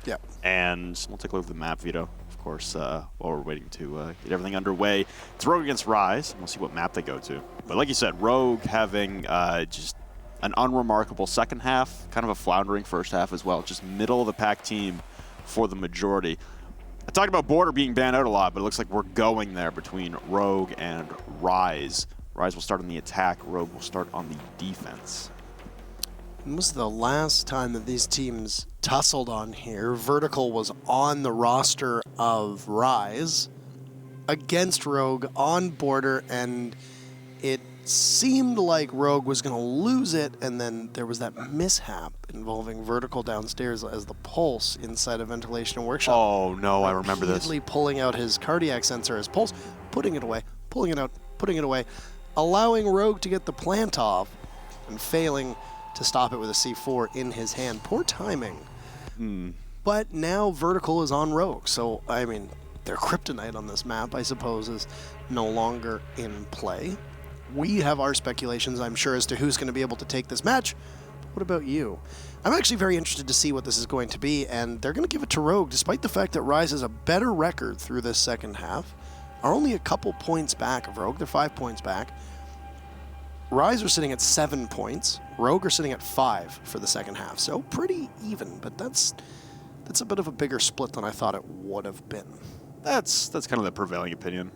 Yeah. And we'll take a look at the map, Vito, of course, while we're waiting to get everything underway. It's Rogue against Rise, and we'll see what map they go to. But like you said, Rogue having just an unremarkable second half, kind of a floundering first half as well. Just middle-of-the-pack team for the majority. I talked about Border being banned out a lot, but it looks like we're going there between Rogue and Rise. Rise will start on the attack, Rogue will start on the defense. When was the last time that these teams tussled on here? Vertical was on the roster of Rise against Rogue on Border, and it seemed like Rogue was going to lose it, and then there was that mishap involving Vertical downstairs as the Pulse inside of Ventilation and Workshop. Oh, no, I remember this. Repeatedly pulling out his cardiac sensor as Pulse, putting it away, pulling it out, putting it away, allowing Rogue to get the plant off, and failing to stop it with a C4 in his hand. Poor timing. But now Vertical is on Rogue, so, I mean, their kryptonite on this map, I suppose, is no longer in play. We have our speculations, I'm sure, as to who's going to be able to take this match. But what about you? I'm actually very interested to see what this is going to be, and they're going to give it to Rogue, despite the fact that Rise has a better record through this second half. Are only a couple points back of Rogue. They're 5 points back. Rise are sitting at 7 points. Rogue are sitting at 5 for the second half. So pretty even, but that's a bit of a bigger split than I thought it would have been. That's kind of the prevailing opinion.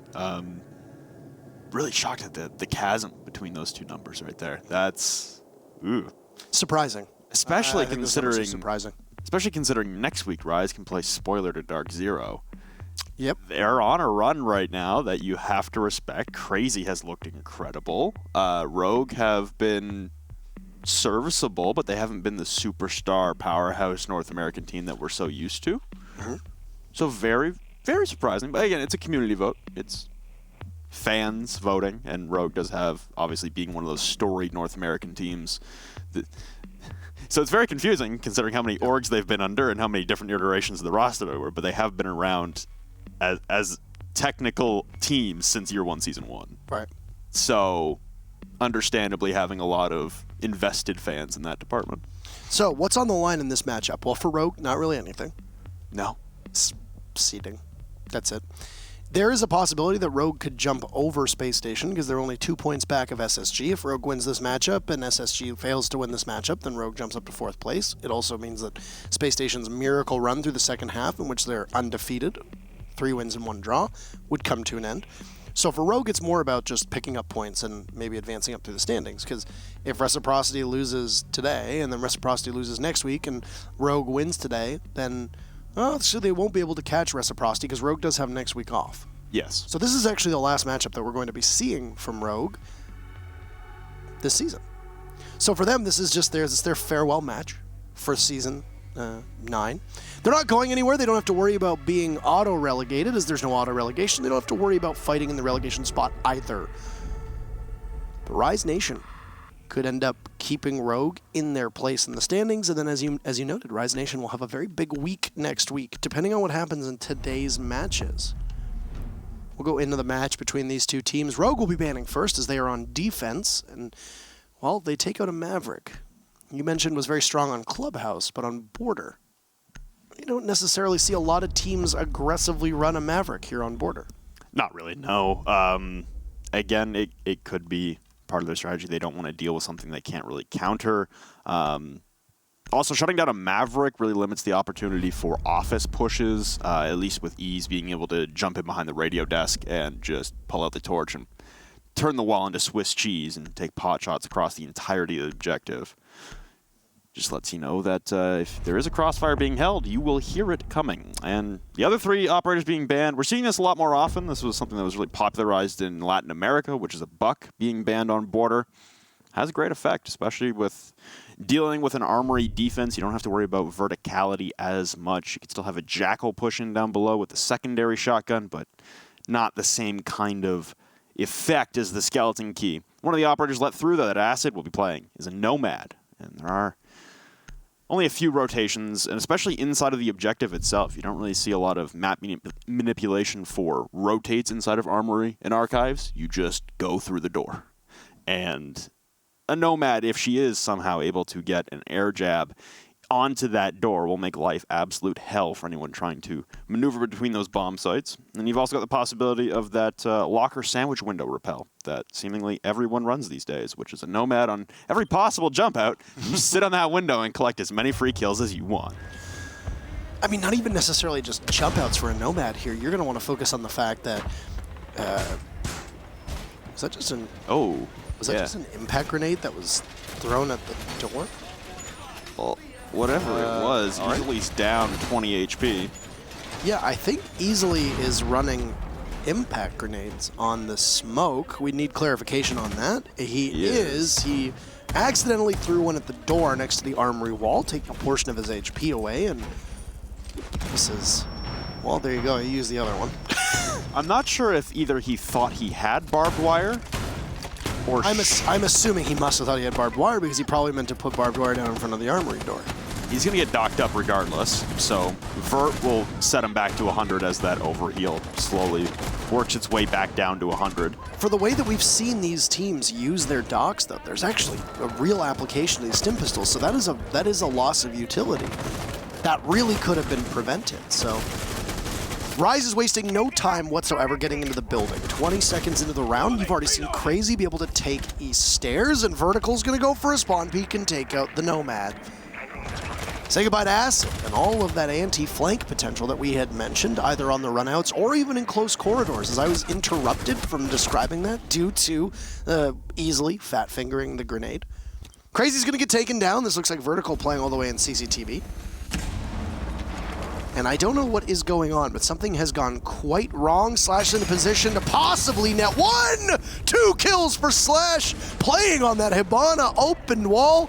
Really shocked at the chasm between those two numbers right there. That's surprising. Especially I think those numbers are considering surprising. Especially considering next week Rise can play spoiler to Dark Zero. Yep. They're on a run right now that you have to respect. Crazy has looked incredible. Rogue have been serviceable, but they haven't been the superstar powerhouse North American team that we're so used to. So very, very surprising. But again, it's a community vote. It's fans voting, and Rogue does have, obviously, being one of those storied North American teams. So it's very confusing considering how many orgs they've been under and how many different iterations of the roster there were, but they have been around as technical teams since year one, season one. Right. So understandably having a lot of invested fans in that department. So what's on the line in this matchup? Well, for Rogue, not really anything. No. It's seeding. That's it. There is a possibility that Rogue could jump over Space Station because they're only 2 points back of SSG. If Rogue wins this matchup and SSG fails to win this matchup, then Rogue jumps up to 4th place. It also means that Space Station's miracle run through the second half, in which they're undefeated, 3 wins and 1 draw, would come to an end. So for Rogue, it's more about just picking up points and maybe advancing up through the standings, because if Reciprocity loses today and then Reciprocity loses next week and Rogue wins today, then so they won't be able to catch Reciprocity because Rogue does have next week off. Yes. So this is actually the last matchup that we're going to be seeing from Rogue this season. So for them, this is just their farewell match for season 9. They're not going anywhere. They don't have to worry about being auto-relegated, as there's no auto-relegation. They don't have to worry about fighting in the relegation spot either. The Rise Nation could end up keeping Rogue in their place in the standings, and then as you noted, Rise Nation will have a very big week next week, depending on what happens in today's matches. We'll go into the match between these two teams. Rogue will be banning first, as they are on defense, and, well, they take out a Maverick. You mentioned was very strong on Clubhouse, but on Border, you don't necessarily see a lot of teams aggressively run a Maverick here on Border. Not really, no. Again, it could be part of their strategy. They don't want to deal with something they can't really counter. Also, shutting down a Maverick really limits the opportunity for office pushes, at least with ease, being able to jump in behind the radio desk and just pull out the torch and turn the wall into Swiss cheese and take pot shots across the entirety of the objective. Just lets you know that if there is a crossfire being held, you will hear it coming. And the other 3 operators being banned, we're seeing this a lot more often. This was something that was really popularized in Latin America, which is a Buck being banned on Border. Has a great effect, especially with dealing with an armory defense. You don't have to worry about verticality as much. You can still have a Jackal pushing down below with the secondary shotgun, but not the same kind of effect as the Skeleton Key. One of the operators let through, though, that Acid will be playing is a Nomad, and there are only a few rotations, and especially inside of the objective itself. You don't really see a lot of map manipulation for rotates inside of Armory and Archives. You just go through the door. And a Nomad, if she is somehow able to get an air jab onto that door will make life absolute hell for anyone trying to maneuver between those bomb sites. And you've also got the possibility of that locker sandwich window repel that seemingly everyone runs these days, which is a nomad on every possible jump out. You sit on that window and collect as many free kills as you want. I mean, not even necessarily just jump outs for a nomad here. You're going to want to focus on the fact that was that just an just an impact grenade that was thrown at the door? Well, whatever it was, Easy's down 20 HP. Yeah, I think Easily is running impact grenades on the smoke. We need clarification on that. He is. He accidentally threw one at the door next to the armory wall, taking a portion of his HP away, and this is... Well, there you go. He used the other one. I'm not sure if either he thought he had barbed wire or... I'm assuming he must have thought he had barbed wire because he probably meant to put barbed wire down in front of the armory door. He's going to get docked up regardless, so Vert will set him back to 100 as that overheal slowly works its way back down to 100. For the way that we've seen these teams use their docks, though, there's actually a real application of these stim pistols, so that is a loss of utility. That really could have been prevented, so... Rise is wasting no time whatsoever getting into the building. 20 seconds into the round, you've already seen Crazy be able to take east stairs, and Vertical's going to go for a spawn peek and take out the Nomad. Say goodbye to Acid and all of that anti-flank potential that we had mentioned, either on the runouts or even in close corridors, as I was interrupted from describing that due to Easily fat-fingering the grenade. Crazy's going to get taken down. This looks like Vertical playing all the way in CCTV. And I don't know what is going on, but something has gone quite wrong. Slash in a position to possibly net 2 kills for Slash, playing on that Hibana open wall.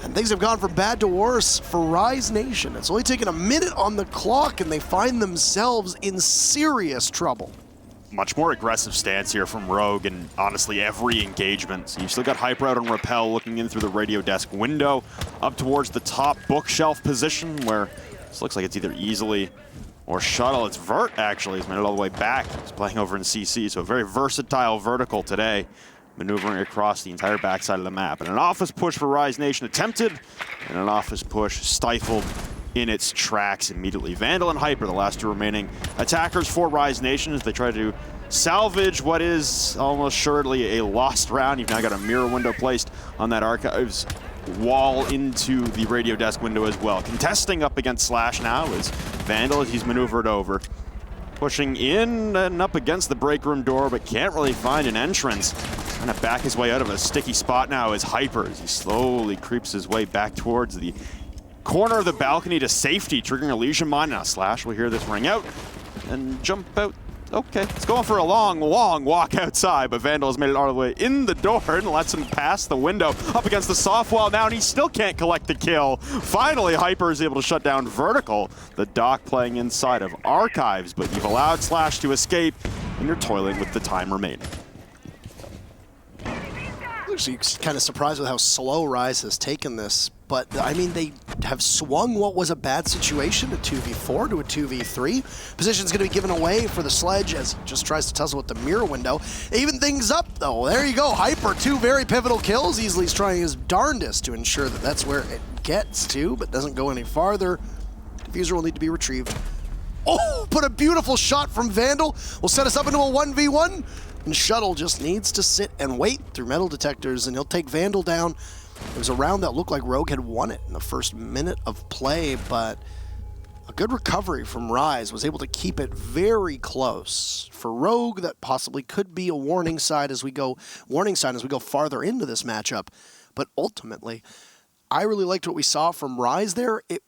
And things have gone from bad to worse for Rise Nation. It's only taken a minute on the clock, and they find themselves in serious trouble. Much more aggressive stance here from Rogue, and honestly every engagement. So you've still got Hyper out on Repel looking in through the radio desk window, up towards the top bookshelf position where this looks like it's either Easily or Shuttle. It's Vert, actually. He's made it all the way back. He's playing over in CC, so a very versatile Vertical today, maneuvering across the entire backside of the map. And an office push for Rise Nation attempted, and an office push stifled in its tracks immediately. Vandal and Hyper, the last 2 remaining attackers for Rise Nation, as they try to salvage what is almost surely a lost round. You've now got a mirror window placed on that Archives wall into the radio desk window as well. Contesting up against Slash now is Vandal as he's maneuvered over. Pushing in and up against the break room door, but can't really find an entrance. Trying to back his way out of a sticky spot now is Hyper as he slowly creeps his way back towards the corner of the balcony to safety, triggering a Legion Mine. Now Slash will hear this ring out and jump out. Okay, it's going for a long, long walk outside, but Vandal has made it all the way in the door and lets him pass the window up against the soft wall now, and he still can't collect the kill. Finally, Hyper is able to shut down Vertical, the dock playing inside of Archives, but you've allowed Slash to escape, and you're toiling with the time remaining. Actually, kind of surprised with how slow Rise has taken this, but I mean, they have swung what was a bad situation, a 2v4 to a 2v3. Position's going to be given away for the Sledge as he just tries to tussle with the mirror window. Even things up, though. There you go. Hyper, 2 very pivotal kills. Easy's trying his darndest to ensure that that's where it gets to, but doesn't go any farther. Diffuser will need to be retrieved. Oh, but a beautiful shot from Vandal will set us up into a 1v1. And Shuttle just needs to sit and wait through metal detectors, and he'll take Vandal down. It was a round that looked like Rogue had won it in the first minute of play, but a good recovery from Rise was able to keep it very close. For Rogue, that possibly could be a warning sign as we go farther into this matchup. But ultimately, I really liked what we saw from Rise there. It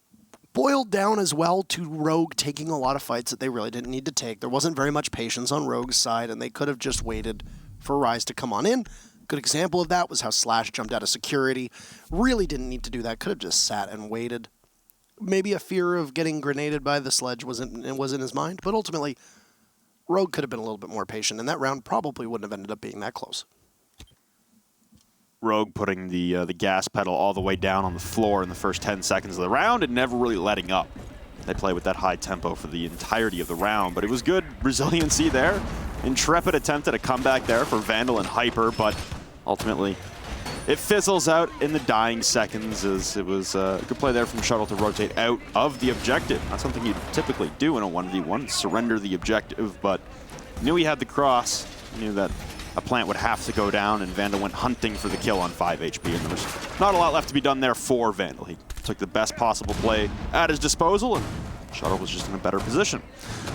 boiled down as well to Rogue taking a lot of fights that they really didn't need to take. There wasn't very much patience on Rogue's side, and they could have just waited for Rise to come on in. Good example of that was how Slash jumped out of security. Really didn't need to do that. Could have just sat and waited. Maybe a fear of getting grenaded by the Sledge was in his mind, but ultimately, Rogue could have been a little bit more patient, and that round probably wouldn't have ended up being that close. Rogue putting the gas pedal all the way down on the floor in the first 10 seconds of the round and never really letting up. They play with that high tempo for the entirety of the round, but it was good resiliency there. Intrepid attempt at a comeback there for Vandal and Hyper, but ultimately it fizzles out in the dying seconds as it was a good play there from Shuttle to rotate out of the objective. Not something you'd typically do in a 1v1, surrender the objective, but knew he had the cross, knew that a plant would have to go down, and Vandal went hunting for the kill on 5 HP, and there was not a lot left to be done there for Vandal. He took the best possible play at his disposal, and Shuttle was just in a better position.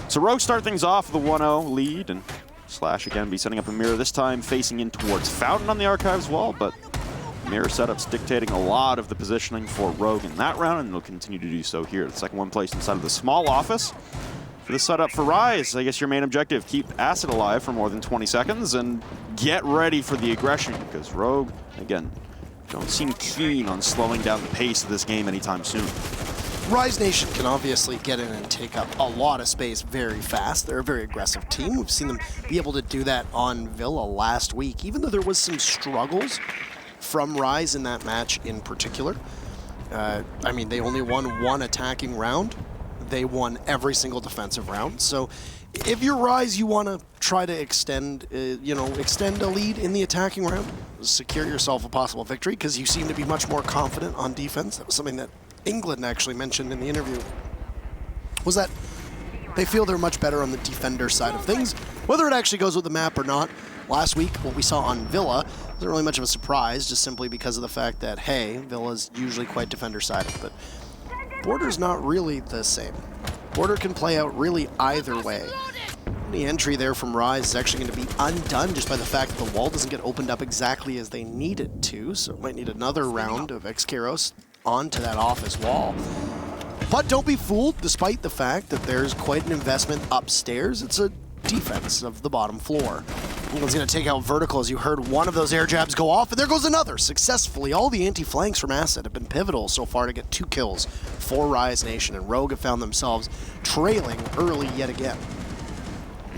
So Rogue start things off with a 1-0 lead, and Slash again be setting up a mirror, this time facing in towards Fountain on the Archives wall, but mirror setups dictating a lot of the positioning for Rogue in that round, and they'll continue to do so here. The second one placed inside of the small office. For the setup for Rise, I guess your main objective, keep Acid alive for more than 20 seconds and get ready for the aggression, because Rogue, again, don't seem keen on slowing down the pace of this game anytime soon. Rise Nation can obviously get in and take up a lot of space very fast. They're a very aggressive team. We've seen them be able to do that on Villa last week, even though there was some struggles from Rise in that match in particular. I mean, they only won one attacking round. They won every single defensive round. So if you're Rise, you want to try to extend a lead in the attacking round, secure yourself a possible victory, because you seem to be much more confident on defense. That was something that England actually mentioned in the interview, was that they feel they're much better on the defender side of things. Whether it actually goes with the map or not, last week what we saw on Villa wasn't really much of a surprise, just simply because of the fact that, hey, Villa's usually quite defender-sided, but Border's not really the same. Border can play out really either way. The entry there from Rise is actually going to be undone just by the fact that the wall doesn't get opened up exactly as they need it to, so it might need another round of Xkaros onto that office wall. But don't be fooled, despite the fact that there's quite an investment upstairs. It's a defense of the bottom floor. England's going to take out Vertical, as you heard one of those air jabs go off, and there goes another successfully. All the anti-flanks from Acid have been pivotal so far to get 2 kills for Rise Nation, and Rogue have found themselves trailing early yet again.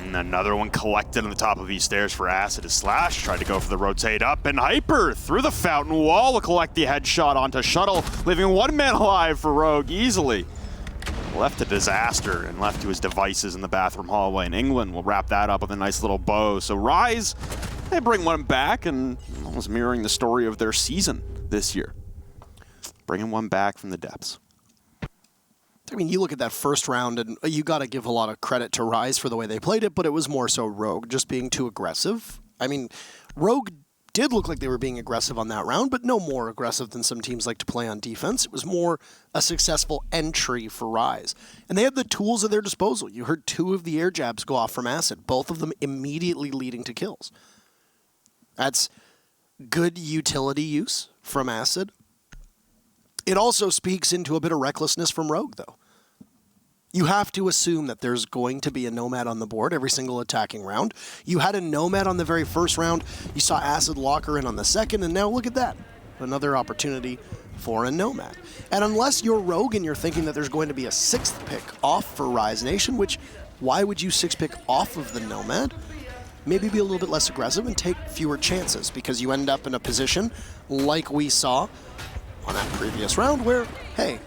And another one collected on the top of these stairs for Acid as Slash tried to go for the rotate up, and Hyper through the Fountain wall will collect the headshot onto Shuttle, leaving 1 man alive for Rogue easily. Left to disaster and left to his devices in the bathroom hallway, and England will wrap that up with a nice little bow. So Rise, they bring one back, and almost mirroring the story of their season this year. Bringing one back from the depths. I mean, you look at that first round, and you got to give a lot of credit to Rise for the way they played it, but it was more so Rogue just being too aggressive. I mean, Rogue did look like they were being aggressive on that round, but no more aggressive than some teams like to play on defense. It was more a successful entry for Rise. And they had the tools at their disposal. You heard 2 of the air jabs go off from Acid, both of them immediately leading to kills. That's good utility use from Acid. It also speaks into a bit of recklessness from Rogue, though. You have to assume that there's going to be a Nomad on the board every single attacking round. You had a Nomad on the very first round. You saw Acid lock her in on the second, and now look at that. Another opportunity for a Nomad. And unless you're Rogue and you're thinking that there's going to be a 6th pick off for Rise Nation, which, why would you 6 pick off of the Nomad? Maybe be a little bit less aggressive and take fewer chances, because you end up in a position like we saw on that previous round where, hey,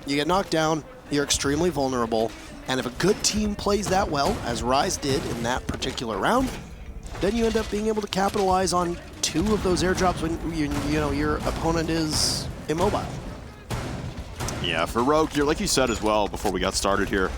you get knocked down, you're extremely vulnerable, and if a good team plays that well, as Rise did in that particular round, then you end up being able to capitalize on 2 of those airdrops when your opponent is immobile. Yeah, for Rogue here, like you said as well before we got started here,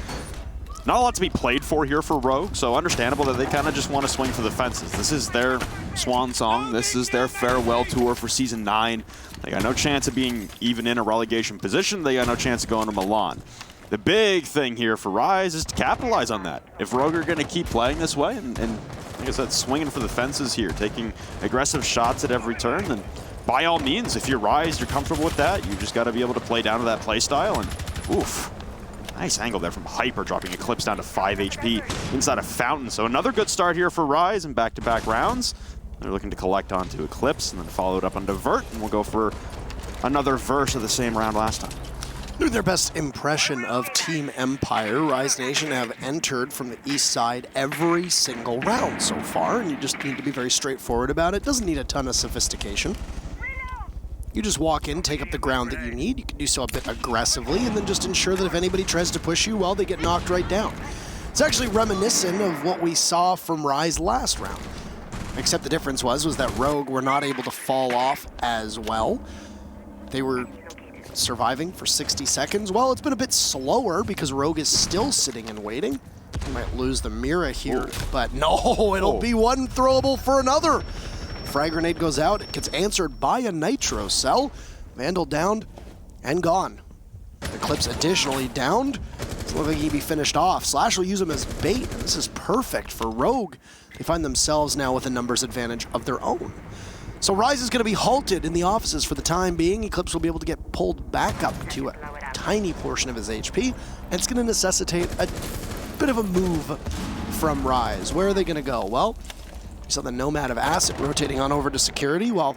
not a lot to be played for here for Rogue, so understandable that they kind of just want to swing for the fences. This is their swan song. This is their farewell tour for Season 9. They got no chance of being even in a relegation position. They got no chance of going to Milan. The big thing here for Rise is to capitalize on that. If Rogue are going to keep playing this way and like I said, swinging for the fences here, taking aggressive shots at every turn, then by all means, if you're Rise, you're comfortable with that. You just got to be able to play down to that play style, and oof. Nice angle there from Hyper, dropping Eclipse down to 5 HP inside of Fountain. So another good start here for Rise in back-to-back rounds. They're looking to collect onto Eclipse and then follow it up onto Vert, and we'll go for another verse of the same round last time. Doing their best impression of Team Empire, Rise Nation have entered from the east side every single round so far, and you just need to be very straightforward about it. Doesn't need a ton of sophistication. You just walk in, take up the ground that you need. You can do so a bit aggressively, and then just ensure that if anybody tries to push you, well, they get knocked right down. It's actually reminiscent of what we saw from Rise last round. Except the difference was that Rogue were not able to fall off as well. They were surviving for 60 seconds. Well, it's been a bit slower because Rogue is still sitting and waiting. He might lose the Mira here, but no, it'll be one throwable for another. Frag grenade goes out, it gets answered by a Nitro cell. Vandal downed and gone. Eclipse additionally downed. Doesn't look like he'd be finished off. Slash will use him as bait, and this is perfect for Rogue. They find themselves now with a numbers advantage of their own. So Rise is going to be halted in the offices for the time being. Eclipse will be able to get pulled back up to a tiny portion of his HP, and it's going to necessitate a bit of a move from Rise. Where are they going to go? Well, you saw the Nomad of Acid rotating on over to security, while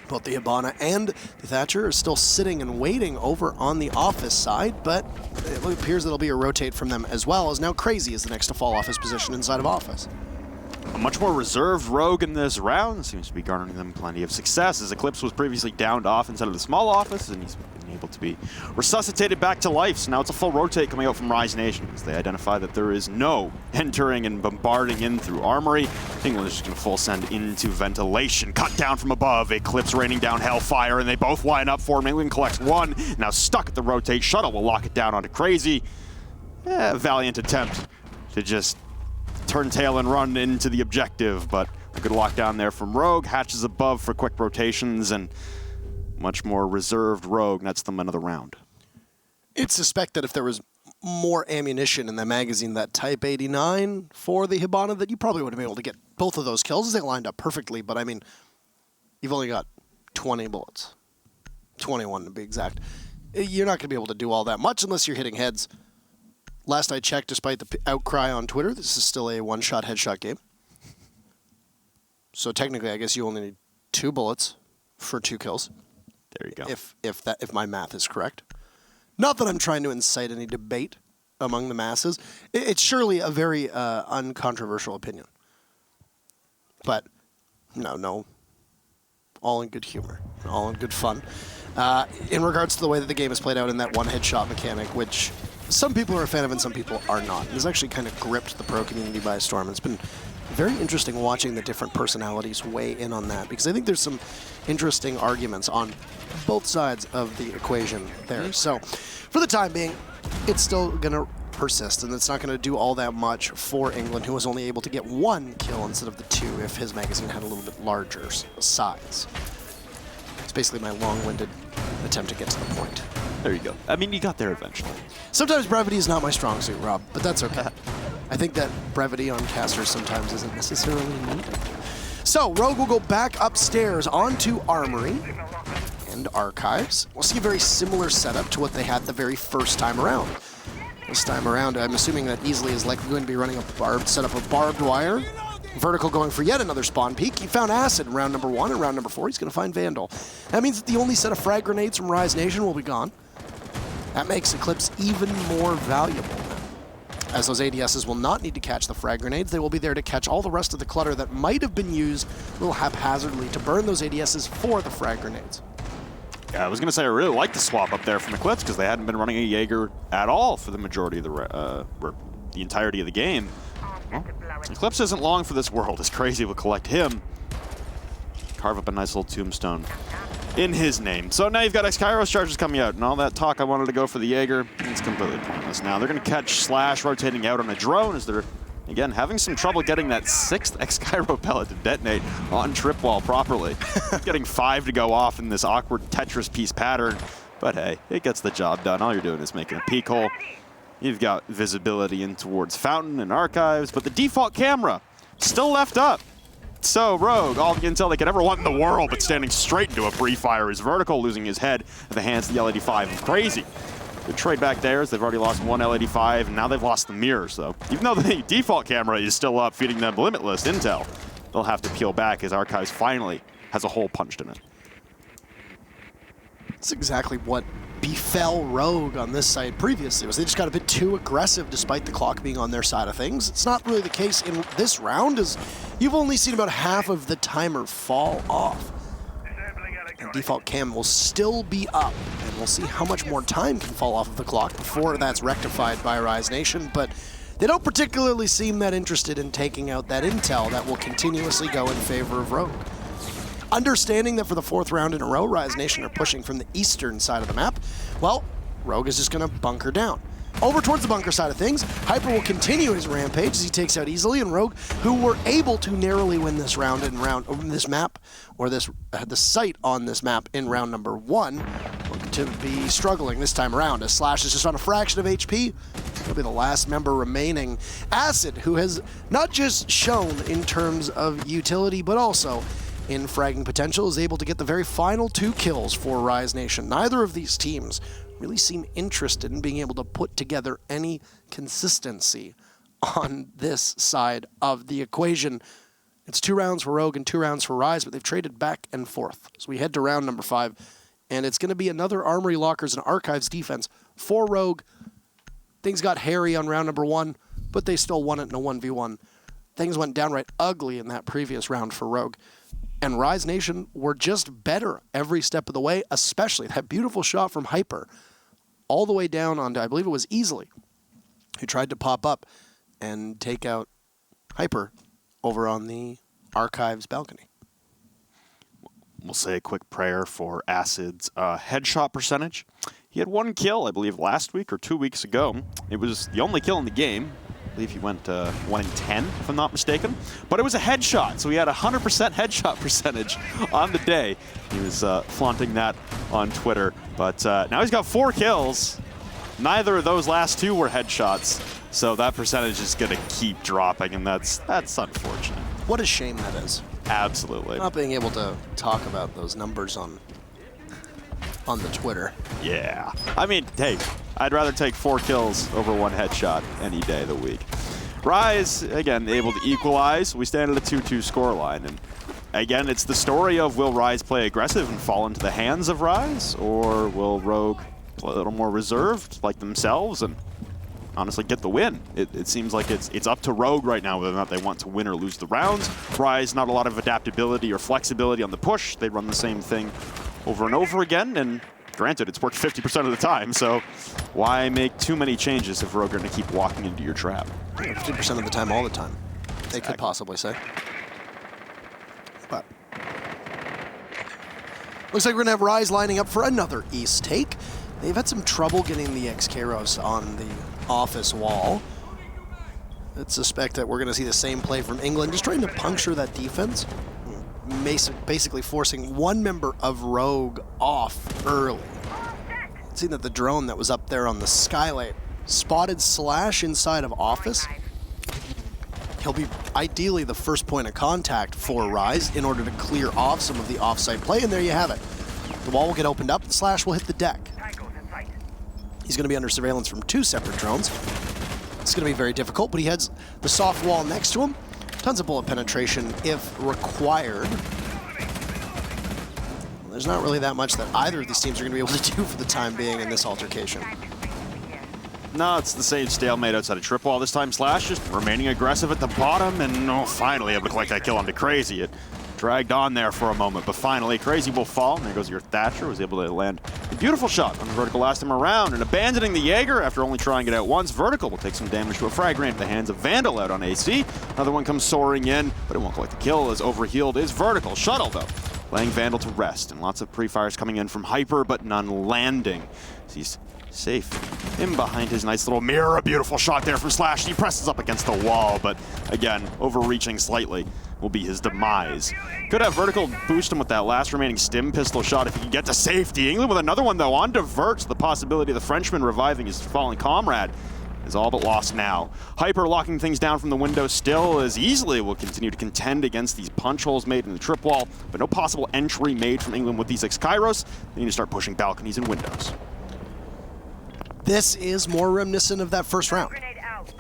both the Hibana and the Thatcher are still sitting and waiting over on the office side, but it appears that'll be a rotate from them as well, as now Crazy is the next to fall off his position inside of office. A much more reserved Rogue in this round seems to be garnering them plenty of success, as Eclipse was previously downed off inside of the small office, and he's been able to be resuscitated back to life. So now it's a full rotate coming out from Rise Nation, as they identify that there is no entering and bombarding in through Armory. England is just going to full send into ventilation. Cut down from above, Eclipse raining down Hellfire, and they both line up for him. England collects one, now stuck at the rotate. Shuttle will lock it down onto Crazy. Valiant attempt to just turn tail and run into the objective, but a good lockdown there from Rogue. Hatches above for quick rotations, and much more reserved Rogue nets them another round. It's suspected if there was more ammunition in the magazine, that Type 89 for the Hibana, that you probably would have been able to get both of those kills as they lined up perfectly, but I mean, you've only got 20 bullets. 21 to be exact. You're not going to be able to do all that much unless you're hitting heads. Last I checked, despite the outcry on Twitter, this is still a one-shot headshot game. So technically, I guess you only need 2 bullets for 2 kills. There you go. If my math is correct. Not that I'm trying to incite any debate among the masses. It's surely a very uncontroversial opinion. But no. All in good humor. All in good fun. In regards to the way that the game is played out in that one headshot mechanic, which some people are a fan of and some people are not. It's actually kind of gripped the pro community by storm. It's been very interesting watching the different personalities weigh in on that, because I think there's some interesting arguments on both sides of the equation there. So for the time being, it's still going to persist, and it's not going to do all that much for England, who was only able to get 1 kill instead of the 2 if his magazine had a little bit larger size. It's basically my long-winded attempt to get to the point. There you go. I mean, you got there eventually. Sometimes brevity is not my strong suit, Rob, but that's okay. I think that brevity on casters sometimes isn't necessarily needed. So, Rogue will go back upstairs onto Armory and Archives. We'll see a very similar setup to what they had the very first time around. This time around, I'm assuming that Easily is likely going to be running a setup of barbed wire. Vertical going for yet another spawn peak. He found Acid in round number 1, and round number 4 he's going to find Vandal. That means that the only set of frag grenades from Rise Nation will be gone. That makes Eclipse even more valuable now, as those ADSs will not need to catch the frag grenades. They will be there to catch all the rest of the clutter that might have been used a little haphazardly to burn those ADSs for the frag grenades. Yeah, I was going to say I really like the swap up there from Eclipse, because they hadn't been running a Jaeger at all for the majority of the entirety of the game. Well, Eclipse isn't long for this world. It's Crazy will collect him, carve up a nice little tombstone in his name. So now you've got X-Kairos charges coming out, and all that talk I wanted to go for the Jaeger, it's completely pointless now. They're going to catch Slash rotating out on a drone, as they're, again, having some trouble getting that 6th X-Kyro pellet to detonate on trip wall properly. Getting 5 to go off in this awkward Tetris piece pattern, but hey, it gets the job done. All you're doing is making a peek hole. You've got visibility in towards Fountain and Archives, but the default camera still left up. So Rogue, all the intel they could ever want in the world, but standing straight into a pre-fire is Vertical, losing his head at the hands of the L85 and Crazy. Good trade back there, as they've already lost 1 L85, and now they've lost the mirror. So even though the default camera is still up, feeding them limitless intel, they'll have to peel back as Archives finally has a hole punched in it. That's exactly what befell Rogue on this side previously, was they just got a bit too aggressive despite the clock being on their side of things. It's not really the case in this round, as you've only seen about half of the timer fall off. And default cam will still be up, and we'll see how much more time can fall off of the clock before that's rectified by Rise Nation, but They don't particularly seem that interested in taking out that intel that will continuously go in favor of Rogue. Understanding that for the 4th round in a row, Rise Nation are pushing from the eastern side of the map, well, Rogue is just going to bunker down. Over towards the bunker side of things, Hyper will continue his rampage as he takes out easily, and Rogue, who were able to narrowly win this round in this map, or the site on this map in round number 1, look to be struggling this time around, as Slash is just on a fraction of HP. He'll be the last member remaining. Acid, who has not just shown in terms of utility, but also in fragging potential, is able to get the very final 2 kills for Rise Nation. Neither of these teams really seem interested in being able to put together any consistency on this side of the equation. It's 2 rounds for Rogue and 2 rounds for Rise, but they've traded back and forth. So we head to round number 5, and it's going to be another Armory Lockers and Archives defense for Rogue. Things got hairy on round number 1, but they still won it in a 1v1. Things went downright ugly in that previous round for Rogue. And Rise Nation were just better every step of the way, especially that beautiful shot from Hyper all the way down onto, I believe it was Easily, who tried to pop up and take out Hyper over on the Archives balcony. We'll say a quick prayer for Acid's headshot percentage. He had 1 kill, I believe, last week or 2 weeks ago. It was the only kill in the game. I believe he went 1 in 10, if I'm not mistaken. But it was a headshot, so he had a 100% headshot percentage on the day. He was flaunting that on Twitter. But now he's got 4 kills. Neither of those last 2 were headshots. So that percentage is going to keep dropping, and that's unfortunate. What a shame that is. Absolutely. Not being able to talk about those numbers on the Twitter. Yeah. I mean, hey, I'd rather take 4 kills over 1 headshot any day of the week. Rise, again, able to equalize. We stand at a 2-2 scoreline. And again, it's the story of, will Rise play aggressive and fall into the hands of Rise? Or will Rogue play a little more reserved, like themselves, and honestly get the win? It seems like it's up to Rogue right now whether or not they want to win or lose the rounds. Rise, not a lot of adaptability or flexibility on the push. They run the same thing over and over again, and granted, it's worked 50% of the time, so why make too many changes if Rogue are going to keep walking into your trap? 50% of the time, all the time, they could possibly say. But looks like we're going to have Rise lining up for another East take. They've had some trouble getting the X-Kairos on the office wall. I'd suspect that we're going to see the same play from England, just trying to puncture that defense. Basically forcing 1 member of Rogue off early. Seeing that the drone that was up there on the skylight spotted Slash inside of office. He'll be ideally the first point of contact for Rise in order to clear off some of the offsite play, and there you have it. The wall will get opened up, and Slash will hit the deck. He's going to be under surveillance from 2 separate drones. It's going to be very difficult, but he has the soft wall next to him. Tons of bullet penetration if required. There's not really that much that either of these teams are going to be able to do for the time being in this altercation. No, it's the same stalemate outside of trip wall. This time Slash just remaining aggressive at the bottom, and finally able to collect that kill onto Crazy. It dragged on there for a moment, but finally Crazy will fall, and there goes your Thatcher, was able to land a beautiful shot on the Vertical last time around, and abandoning the Jaeger after only trying it out once. Vertical will take some damage to a frag range at the hands of Vandal out on AC. Another one comes soaring in, but it won't collect the kill as overhealed is Vertical. Shuttle, though, laying Vandal to rest, and lots of pre-fires coming in from Hyper, but none landing. He's safe in behind his nice little mirror. A beautiful shot there from Slash. He presses up against the wall, but again, overreaching slightly will be his demise. Could have Vertical boost him with that last remaining stim pistol shot if he can get to safety. England with another one, though, on Diverts. The possibility of the Frenchman reviving his fallen comrade is all but lost now. Hyper locking things down from the window still as Easily will continue to contend against these punch holes made in the trip wall, but no possible entry made from England with these X-Kairos. They need to start pushing balconies and windows. This is more reminiscent of that first round.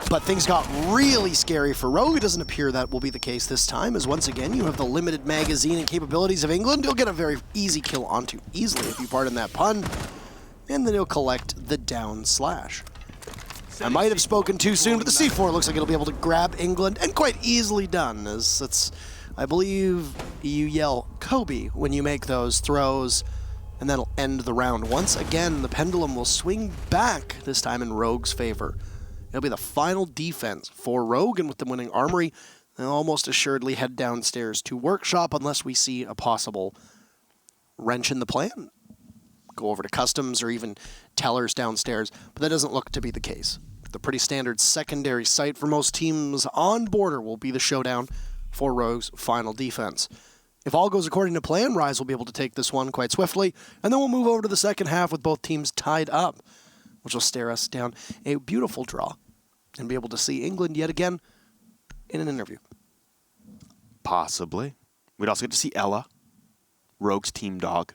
But things got really scary for Rogue. It doesn't appear that will be the case this time, as once again you have the limited magazine and capabilities of England. He'll get a very easy kill onto Easily, if you pardon that pun, and then he'll collect the down Slash. I might have spoken too soon, but the C4 looks like it'll be able to grab England, and quite easily done, as it's, I believe you yell Kobe when you make those throws, and that'll end the round. Once again, the pendulum will swing back, this time in Rogue's favor. It'll be the final defense for Rogue, and with them winning Armory, they'll almost assuredly head downstairs to Workshop unless we see a possible wrench in the plan. Go over to Customs or even Tellers downstairs, but that doesn't look to be the case. The pretty standard secondary site for most teams on Border will be the showdown for Rogue's final defense. If all goes according to plan, Rise will be able to take this one quite swiftly, and then we'll move over to the second half with both teams tied up, which will stare us down a beautiful draw and be able to see England yet again in an interview. Possibly. We'd also get to see Ella, Rogue's team dog.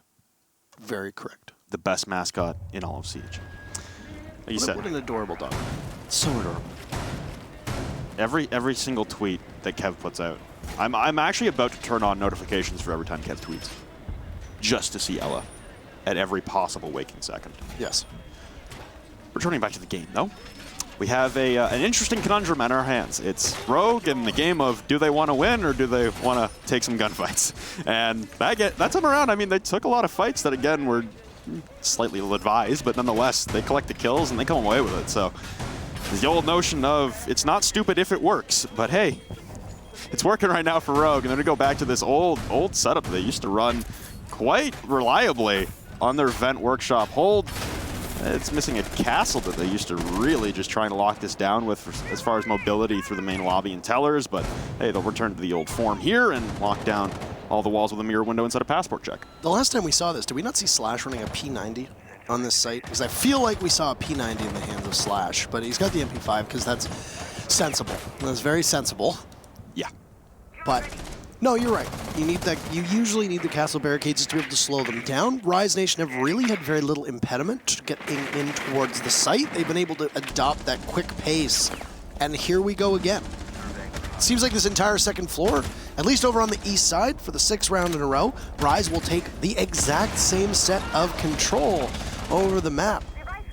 Very correct. The best mascot in all of Siege. Like you said, What an adorable dog. so adorable. Every single tweet that Kev puts out, I'm actually about to turn on notifications for every time Kev tweets, just to see Ella at every possible waking second. Yes. Returning back to the game, though, we have an interesting conundrum on our hands. It's Rogue and the game of do they want to win or do they want to take some gunfights? And that's them around. I mean, they took a lot of fights that, again, were slightly ill-advised, but nonetheless, they collect the kills and they come away with it. So there's the old notion of it's not stupid if it works, but hey, it's working right now for Rogue. And they're going to go back to this old setup they used to run quite reliably on their Vent Workshop hold. It's missing a castle that they used to really just try and lock this down with as far as mobility through the main lobby and Tellers, but hey, they'll return to the old form here and lock down all the walls with a mirror window instead of passport check. The last time we saw this, did we not see Slash running a P90 on this site? Because I feel like we saw a P90 in the hands of Slash, but he's got the MP5 because that's sensible. That's very sensible. Yeah. But no, you're right. You need that. You usually need the castle barricades to be able to slow them down. Rise Nation have really had very little impediment to getting in towards the site. They've been able to adopt that quick pace, and here we go again. Seems like this entire second floor, at least over on the east side, for the 6th round in a row, Rise will take the exact same set of control over the map.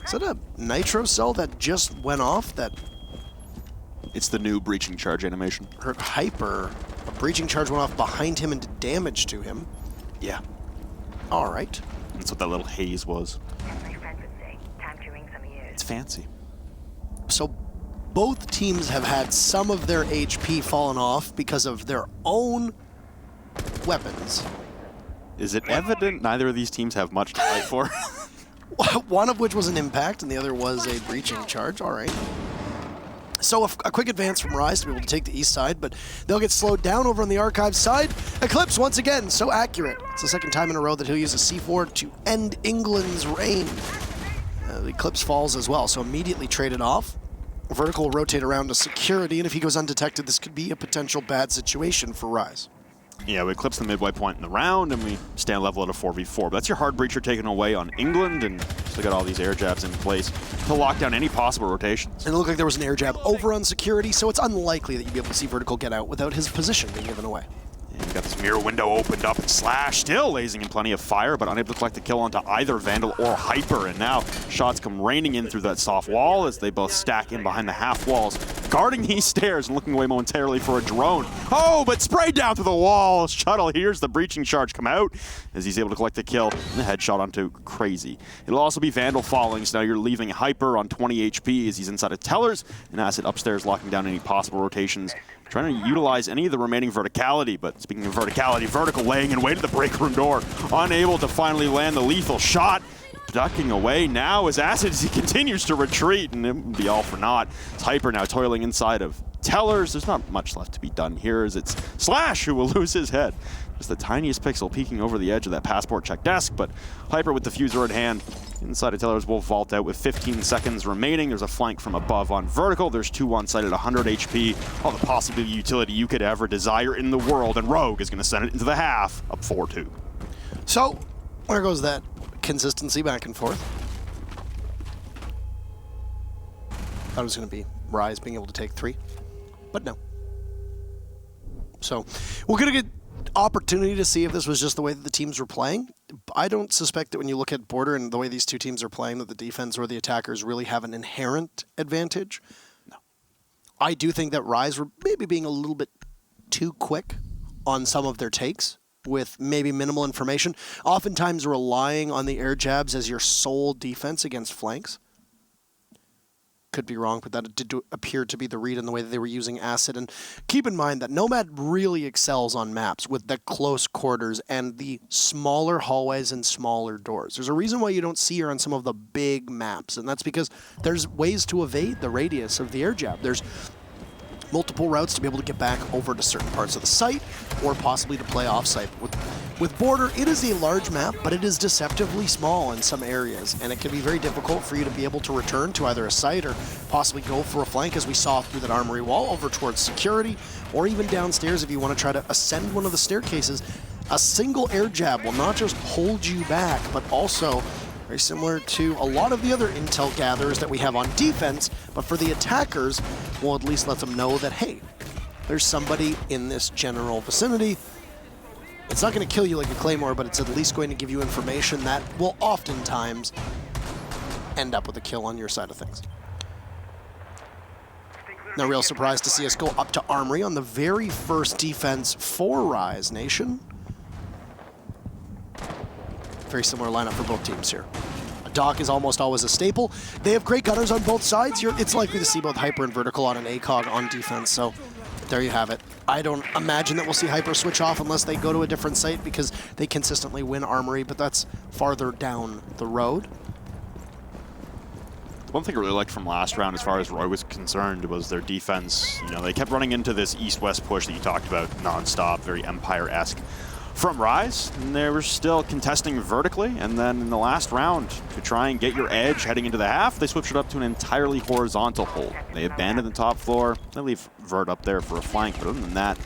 Is that a nitro cell that just went off that It's the new breaching charge animation. hurt Hyper? A breaching charge went off behind him and did damage to him. Yeah. All right. That's what that little haze was. It's fancy. So both teams have had some of their HP fallen off because of their own weapons. Is it evident neither of these teams have much to fight for? One of which was an impact and the other was a breaching charge. All right. So a quick advance from Rise to be able to take the east side, but they'll get slowed down over on the Archive side. Eclipse, once again, so accurate. It's the second time in a row that he'll use a C4 to end England's reign. The Eclipse falls as well, so immediately traded off. Vertical will rotate around to security, and if he goes undetected, this could be a potential bad situation for Rise. Yeah, we eclipse the midway point in the round, and we stand level at a 4v4. But that's your hard breacher taken away on England, and still got all these air jabs in place to lock down any possible rotations. And it looked like there was an air jab over on security, so it's unlikely that you'd be able to see Vertical get out without his position being given away. And you got this mirror window opened up, and Slash still lasing in plenty of fire, but unable to collect the kill onto either Vandal or Hyper. And now shots come raining in through that soft wall as they both stack in behind the half walls, guarding these stairs and looking away momentarily for a drone. Oh, but sprayed down through the wall. Shuttle hears the breaching charge come out as he's able to collect the kill and the headshot onto Crazy. It'll also be Vandal falling, so now you're leaving Hyper on 20 HP as he's inside of Tellers, and Acid upstairs locking down any possible rotations, trying to utilize any of the remaining verticality. But speaking of verticality, Vertical laying in wait at the break room door, unable to finally land the lethal shot. Ducking away now as Acid as he continues to retreat, and it would be all for naught. It's Hyper now toiling inside of Tellers. There's not much left to be done here as it's Slash who will lose his head. Just the tiniest pixel peeking over the edge of that passport check desk, but Hyper with the fuser in hand inside of Tellers will vault out with 15 seconds remaining. There's a flank from above on Vertical. There's 2 on site at 100 HP. All the possible utility you could ever desire in the world, and Rogue is going to send it into the half, up 4-2. So, where goes that consistency back and forth? Thought it was going to be Rise being able to take 3, but no. So, we're going to get opportunity to see if this was just the way that the teams were playing. I don't suspect that when you look at Border and the way these two teams are playing that the defense or the attackers really have an inherent advantage. No. I do think that Rise were maybe being a little bit too quick on some of their takes with maybe minimal information, oftentimes relying on the air jabs as your sole defense against flanks. could be wrong, but that did appear to be the read in the way that they were using acid. And keep in mind that Nomad really excels on maps with the close quarters and the smaller hallways and smaller doors. There's a reason why you don't see her on some of the big maps, and that's because there's ways to evade the radius of the air jab. There's multiple routes to be able to get back over to certain parts of the site, or possibly to play off-site. With Border, it is a large map, but it is deceptively small in some areas, and it can be very difficult for you to be able to return to either a site or possibly go for a flank, as we saw through that armory wall, over towards security, or even downstairs if you want to try to ascend one of the staircases. A single air jab will not just hold you back, but also very similar to a lot of the other intel gatherers that we have on defense, but for the attackers, we'll at least let them know that, hey, there's somebody in this general vicinity. It's not going to kill you like a claymore, but it's at least going to give you information that will oftentimes end up with a kill on your side of things. No real surprise to see us go up to Armory on the very first defense for Rise Nation. Very similar lineup for both teams here. A Doc is almost always a staple. They have great gunners on both sides. It's likely to see both Hyper and Vertical on an ACOG on defense, so there you have it. I don't imagine that we'll see Hyper switch off unless they go to a different site, because they consistently win Armory, but that's farther down the road. One thing I really liked from last round, as far as Roy was concerned, was their defense. You know, they kept running into this east-west push that you talked about nonstop, very Empire-esque from Rise, and they were still contesting vertically, and then in the last round, to try and get your edge heading into the half, they switched it up to an entirely horizontal hold. They abandoned the top floor, they leave Vert up there for a flank, but other than that,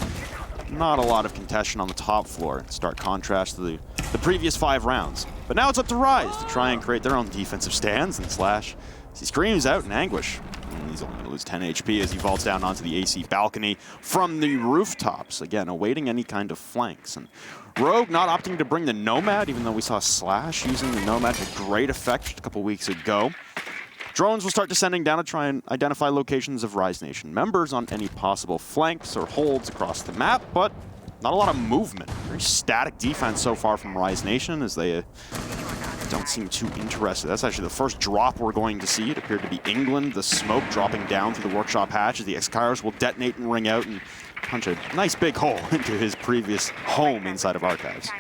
not a lot of contention on the top floor. In stark contrast to the previous 5 rounds. But now it's up to Rise to try and create their own defensive stands, and Slash, he screams out in anguish. And he's only going to lose 10 HP as he vaults down onto the AC balcony from the rooftops. Again, awaiting any kind of flanks. And Rogue not opting to bring the Nomad, even though we saw Slash using the Nomad to great effect just a couple weeks ago. Drones will start descending down to try and identify locations of Rise Nation members on any possible flanks or holds across the map, but not a lot of movement. Very static defense so far from Rise Nation, as they don't seem too interested. That's actually the first drop we're going to see. It appeared to be England, the smoke dropping down through the workshop hatch as the X-Kairos will detonate and ring out and punch a nice big hole into his previous home inside of Archives.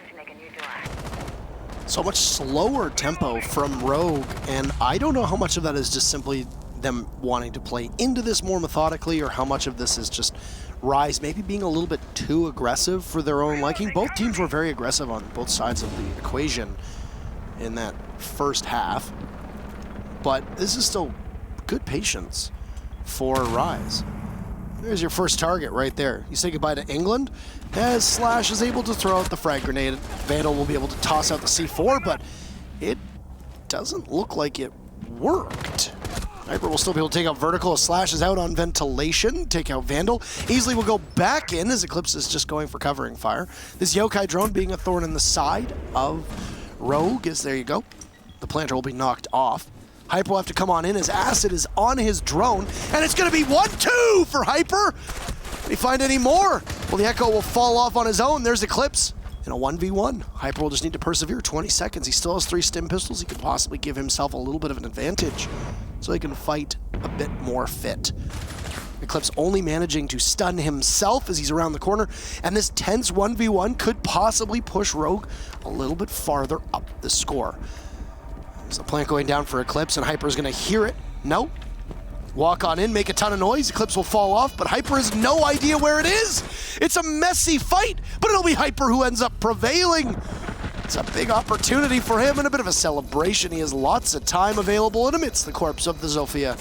So much slower tempo from Rogue, and I don't know how much of that is just simply them wanting to play into this more methodically, or how much of this is just Rise maybe being a little bit too aggressive for their own liking. Both teams were very aggressive on both sides of the equation in that first half, but this is still good patience for Rise. There's your first target right there. You say goodbye to England as Slash is able to throw out the frag grenade. Vandal will be able to toss out the C4, but it doesn't look like it worked. Hyper will still be able to take out Vertical as Slash is out on ventilation. Take out Vandal. Easily will go back in as Eclipse is just going for covering fire. This Yokai drone being a thorn in the side of Rogue is, there you go. The planter will be knocked off. Hyper will have to come on in as Acid is on his drone, and it's going to be 1-2 for Hyper. Can he find any more? Well, the Echo will fall off on his own. There's Eclipse in a 1v1. Hyper will just need to persevere 20 seconds. He still has 3 stim pistols. He could possibly give himself a little bit of an advantage so he can fight a bit more fit. Eclipse only managing to stun himself as he's around the corner, and this tense 1v1 could possibly push Rogue a little bit farther up the score. There's the plant going down for Eclipse, and Hyper's gonna hear it. No. Walk on in, make a ton of noise. Eclipse will fall off, but Hyper has no idea where it is. It's a messy fight, but it'll be Hyper who ends up prevailing. It's a big opportunity for him and a bit of a celebration. He has lots of time available in amidst the corpse of the Zofia.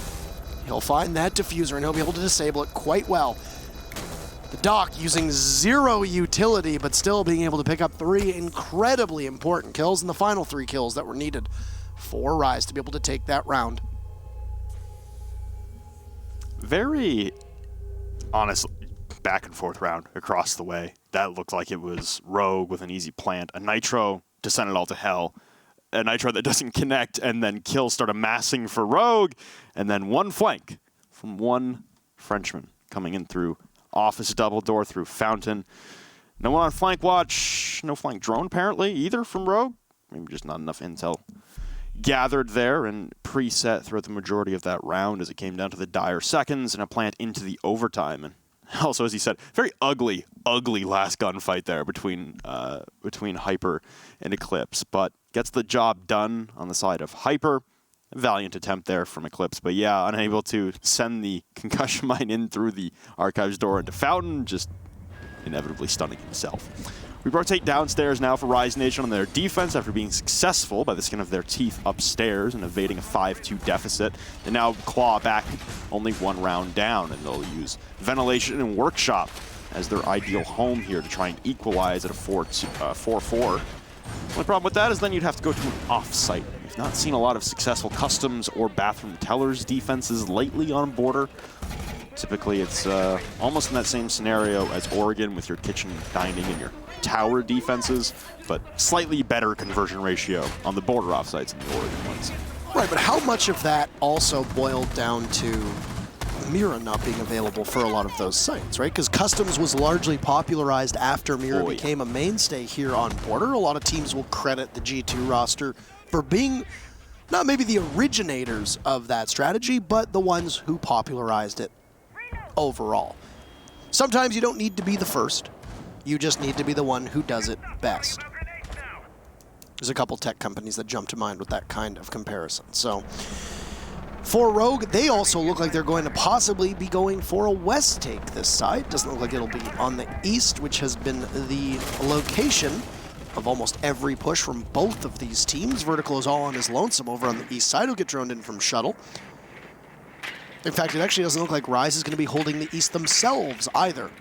He'll find that diffuser and he'll be able to disable it quite well. The Doc using 0 utility, but still being able to pick up 3 incredibly important kills, and the final 3 kills that were needed for Rise to be able to take that round. Very, honestly, back and forth round across the way. That looked like it was Rogue with an easy plant. A Nitro to send it all to hell. A Nitro that doesn't connect, and then kills start amassing for Rogue. And then one flank from one Frenchman coming in through office double door through Fountain. No one on flank watch. No flank drone apparently either from Rogue. Maybe just not enough intel gathered there and preset throughout the majority of that round as it came down to the dire seconds and a plant into the overtime. And also, as he said, very ugly last gunfight there between Hyper and Eclipse, but gets the job done on the side of Hyper. Valiant attempt there from Eclipse, but yeah, unable to send the concussion mine in through the Archives door into Fountain, just inevitably stunning himself. We rotate downstairs now for Rise Nation on their defense after being successful by the skin of their teeth upstairs and evading a 5-2 deficit. They now claw back only one round down, and they'll use Ventilation and Workshop as their ideal home here to try and equalize at a 4-4. The problem with that is then you'd have to go to an off-site. We've not seen a lot of successful Customs or Bathroom Tellers defenses lately on Border. Typically, it's almost in that same scenario as Oregon with your kitchen, dining, and your tower defenses, but slightly better conversion ratio on the Border offsites than the Oregon ones. Right, but how much of that also boiled down to Mira not being available for a lot of those sites, right? Because Customs was largely popularized after Mira became a mainstay here on Border. A lot of teams will credit the G2 roster for being not maybe the originators of that strategy, but the ones who popularized it overall. Sometimes you don't need to be the first. You just need to be the one who does it best. There's a couple tech companies that jump to mind with that kind of comparison. So for Rogue, they also look like they're going to possibly be going for a west take this side. Doesn't look like it'll be on the east, which has been the location of almost every push from both of these teams. Vertical is all on his lonesome over on the east side. He'll get droned in from Shuttle. In fact, it actually doesn't look like Rise is going to be holding the east themselves either.